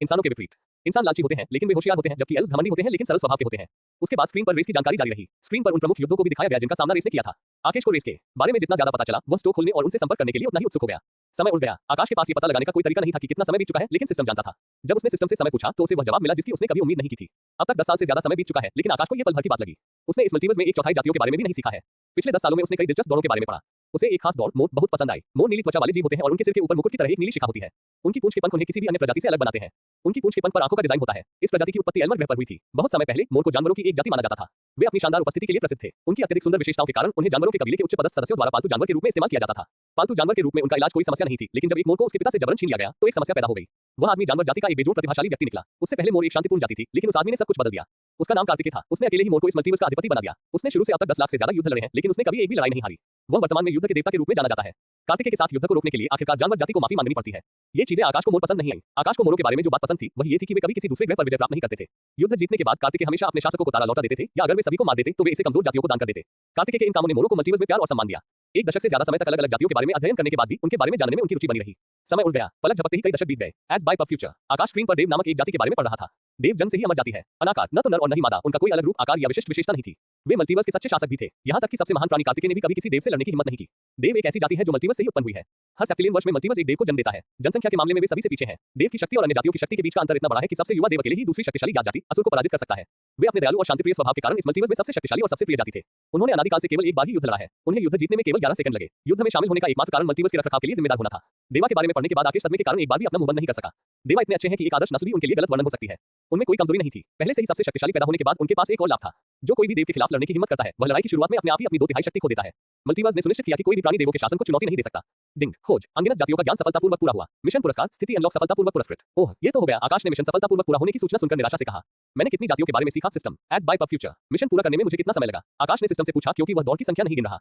इंसानों के विपरीत इंसान लालची होते हैं लेकिन वे होशियार होते हैं, जबकि एल्फ घमंडी होते हैं लेकिन सरल स्वभाव के होते हैं। उसके बाद स्क्रीन पर रेस की जानकारी जारी रही। स्क्रीन पर उन प्रमुख युद्धों को भी दिखाया गया जिनका सामना रेस ने किया था। आकाश को रेस के बारे में जितना ज्यादा पता चला वह स्टोर खोलने और उनसे संपर्क करने के लिए उतना ही उत्सुक हो गया। समय उड़ गया। आकाश के पास ये पता लगाने का कोई तरीका नहीं था कि कितना समय बीत चुका है, लेकिन सिस्टम जानता था। जब उसने सिस्टम से समय पूछा तो उसे वह जवाब मिला जिसकी उसने कभी उम्मीद नहीं की थी। अब तक 10 साल से ज्यादा समय बीत चुका है, लेकिन आकाश को यह पल भर की बात लगी। उसने इस मल्टीवर्स में 1/4 जातियों के बारे में भी नहीं सीखा है। पिछले 10 सालों में उसने कई दिलचस्प दौड़ों के बारे में पढ़ा। उसे एक खास दौड़ मोर बहुत पसंद आई। मोर नीली त्वचा वाले जीव होते हैं और उनके सिर के ऊपर मुकुट की तरह एक नीली शिखा होती है। उनकी पूंछ के पंख उन्हें किसी भी अन्य प्रजाति से अलग बनाते हैं। उनकी पूंछ के पंख पर आंखों का डिजाइन होता है। इस प्रजाति की उत्पत्ति एल्मर ग्रह पर हुई थी। बहुत समय पहले मोर को जानवरों की एक जाति माना जाता था। वे अपनी शानदार उपस्थिति के लिए प्रसिद्ध थे। उनकी अत्यधिक सुंदर विशेषताओं के कारण उन्हें जानवरों के कबीले के उच्च पदस्थ सदस्यों द्वारा पालतू जानवर के रूप में इस्तेमाल किया जाता था। पालतू जानवर के रूप में उनका इलाज कोई समस्या नहीं थी, लेकिन जब एक मोर को उसके पिता से जबरन छीन लिया गया तो एक समस्या पैदा हो गई। वह आदमी जानवर जाति का एक बेजोड़ प्रतिभाशाली व्यक्ति निकला। उससे पहले मोर एक शांतिपूर्ण जाति थी, लेकिन उस आदमी ने सब कुछ बदल दिया। उसका नाम कार्तिकेय था। उसने अकेले ही मोर को इस मल्टीवर्स का अधिपति बना दिया। उसने शुरू से अब तक 10 लाख से ज्यादा युद्ध लड़े हैं, लेकिन उसने कभी एक भी लड़ाई नहीं हारी। वह वर्तमान में युद्ध के देवता के रूप में जाना जाता है। कार्तिकेय के साथ युद्ध को रोकने के लिए आखिरकार जानवर जाति को माफी मांगनी पड़ती है। ये चीजें आकाश को मोर पसंद नहीं आई। आकाश को मोरों के बारे में जो बात पसंद थी वह ये थी कि वे कभी किसी दूसरे ग्रह पर विजय प्राप्त नहीं करते थे। युद्ध जीतने के बाद कार्तिकेय हमेशा अपने शासकों को तारा लौटा देते थे, या अगर वे सभी को मार देते तो वे इसे कमजोर जातियों को दान कर देते। कार्तिकेय के इन कामों ने मोरों को मल्टीवर्स में प्यार और सम्मान दिया। एक दशक से ज्यादा समय तक अलग अलग जातियों के बारे में अध्ययन करने के बाद भी उनके बारे में जानने में उनकी रुचि बनी रही। समय उड़ गया। पलक झपकते ही कई दशक बीत गए। Ads by PubFuture. आकाश स्क्रीन पर देव नामक एक जाति के बारे में पढ़ रहा था। देव जन्म से ही अमर जाति है। अनाकार, न तो नर और न ही मादा। उनका कोई अलग रूप, आकार या विशिष्ट विशेषता नहीं थी। वे मल्टीवर्स के सच्चे शासक भी थे। यहाँ तक कि सबसे महान प्राणी कार्तिकेय ने भी कभी किसी देव से लड़ने की हिम्मत नहीं की। देव एक ऐसी जाति है जो मल्टीवर्स से ही उत्पन्न हुई है। हर सेप्टिलियन वर्ष में मल्टीवर्स एक देव को जन्म देता है। जनसंख्या के मामले में वे सभी से पीछे हैं। देव की शक्ति और अन्य जातियों की शक्ति के बीच का अंतर इतना बड़ा है कि सबसे युवा देव अकेले ही दूसरी शक्तिशाली जाति असुर को पराजित कर सकता है। वे अपने दयालु और शांतिप्रिय स्वभाव के कारण इस मल्टीवर्स में सबसे शक्तिशाली और सबसे प्रिय जाति थे। उन्होंने अनादिकाल से केवल एक बार ही युद्ध लड़ा है। उन्हें युद्ध जीतने में केवल 11 सेकंड लगे। युद्ध में शामिल होने का एकमात्र कारण मल्टीवर्स के रखरखाव के लिए जिम्मेदार होना था। देवा के बारे में पढ़ने के बाद आकाश सदमे के कारण एक बार भी अपना मुंह बंद नहीं कर सका। देवा इतने अच्छे हैं कि एक आदर्श नस्ल भी उनके लिए गलत वर्णन हो सकती है। उनमें कोई कमजोरी नहीं थी। पहले से ही सबसे शक्तिशाली पैदा होने के बाद उनके पास एक और लाभ था। जो कोई भी देव के खिलाफ लड़ने की हिम्मत करता है वह लड़ाई की शुरुआत में अपने आप ही अपनी 2/3 शक्ति खो देता है। मल्टीवर्स ने सुनिश्चित किया कि कोई भी प्राणी देवों के शासन को चुनौती नहीं दे सकता। डिंग खोज अनगिनत जातियों का ज्ञान सफलतापूर्वक पूरा हुआ। मिशन पुरस्कार स्थिति अनलॉक सफलतापूर्वक पुरस्कृत। ओह ये तो हो गया। आकाश ने मिशन सफलतापूर्वक पूरा होने की सूचना सुनकर निराशा से कहा, मैंने कितनी जातियों के बारे में सीखा। System ads by PubFuture. Mission पूरा करने में मुझे कितना समय लगा? आकाश ने सिस्टम से पूछा क्योंकि वह दौड़ की संख्या नहीं गिन रहा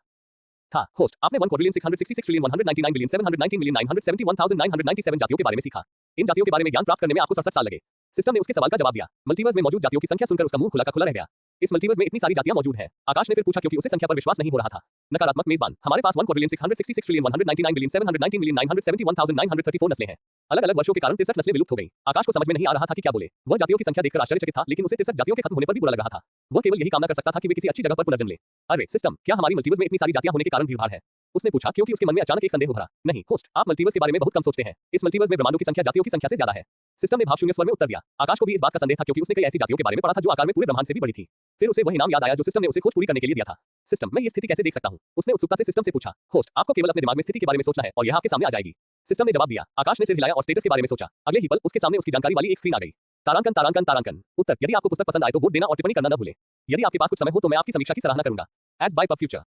था। होस्ट आपने 1,666,199,970,997 जातियों के बारे में सीखा। इन जातियों के बारे में ज्ञान प्राप्त करने में आपको 67 साल लगे। सिस्टम ने उसके सवाल का जवाब दिया। मल्टीवर्स में मौजूद जातियों की संख्या सुनकर उसका मुंह खुला का खुला रह गया। इस मल्टीवर्स में इतनी सारी जातियां मौजूद हैं। आकाश ने फिर पूछा क्योंकि उसे संख्या पर विश्वास नहीं हो रहा था। नकारात्मक मेजबान हमारे पास 1,666,199,719,971,934 नस्लें हैं। अलग अलग वर्षों के कारण 63 नस्लें विलुप्त हो गई। आकाश को समझ में नहीं आ रहा था कि क्या बोले। वह जातियों की संख्या देखकर आश्चर्यचकित था, लेकिन उसे 63 जातियों के खत्म होने पर भी बुरा लग रहा था। वह केवल यही कामना कर सकता था कि वे किसी अच्छी जगह पर पुनर्जन्म ले। अरे सिस्टम, क्या हमारी मल्टीवर्स में इतनी सारी जातियां होने के कारण भीड़भाड़ है? उसने पूछा क्योंकि उसके मन में अचानक एक संदेह उभरा। नहीं होस्ट, आप मल्टीवर्स के बारे में बहुत कम सोचते हैं। इस मल्टीवर्स में ब्रह्मांडों की संख्या जातियों की संख्या से ज्यादा है। सिस्टम ने भावशून्य स्वर में उत्तर दिया। आकाश को भी इस बात का संदेह था क्योंकि उसने कई ऐसी जातियों के बारे में पढ़ा था जो आकार में पूरे ब्रह्मांड से भी बड़ी थी। फिर उसे वही नाम याद आया जो सिस्टम ने उसे खोज पूरी करने के लिए दिया था। सिस्टम, मैं ये स्थिति कैसे देख सकता हूँ? उसने उत्सुकता से सिस्टम से पूछा। होस्ट, आपको केवल अपने दिमाग में स्थिति के बारे में सोचना है और यह आपके सामने आ जाएगी। सिस्टम ने जवाब दिया। आकाश ने सिर हिलाया और स्टेटस के बारे में सोचा। अगले ही पल उसके सामने उसकी जानकारी वाली एक स्क्रीन आ गई। तारांकन तारांकन तारांकन। उत्तर, यदि आपको पुस्तक पसंद आए तो वोट देना और टिप्पणी करना न भूलें। यदि आपके पास कुछ समय हो तो मैं आपकी समीक्षा की सराहना करूंगा। Ads by pub future.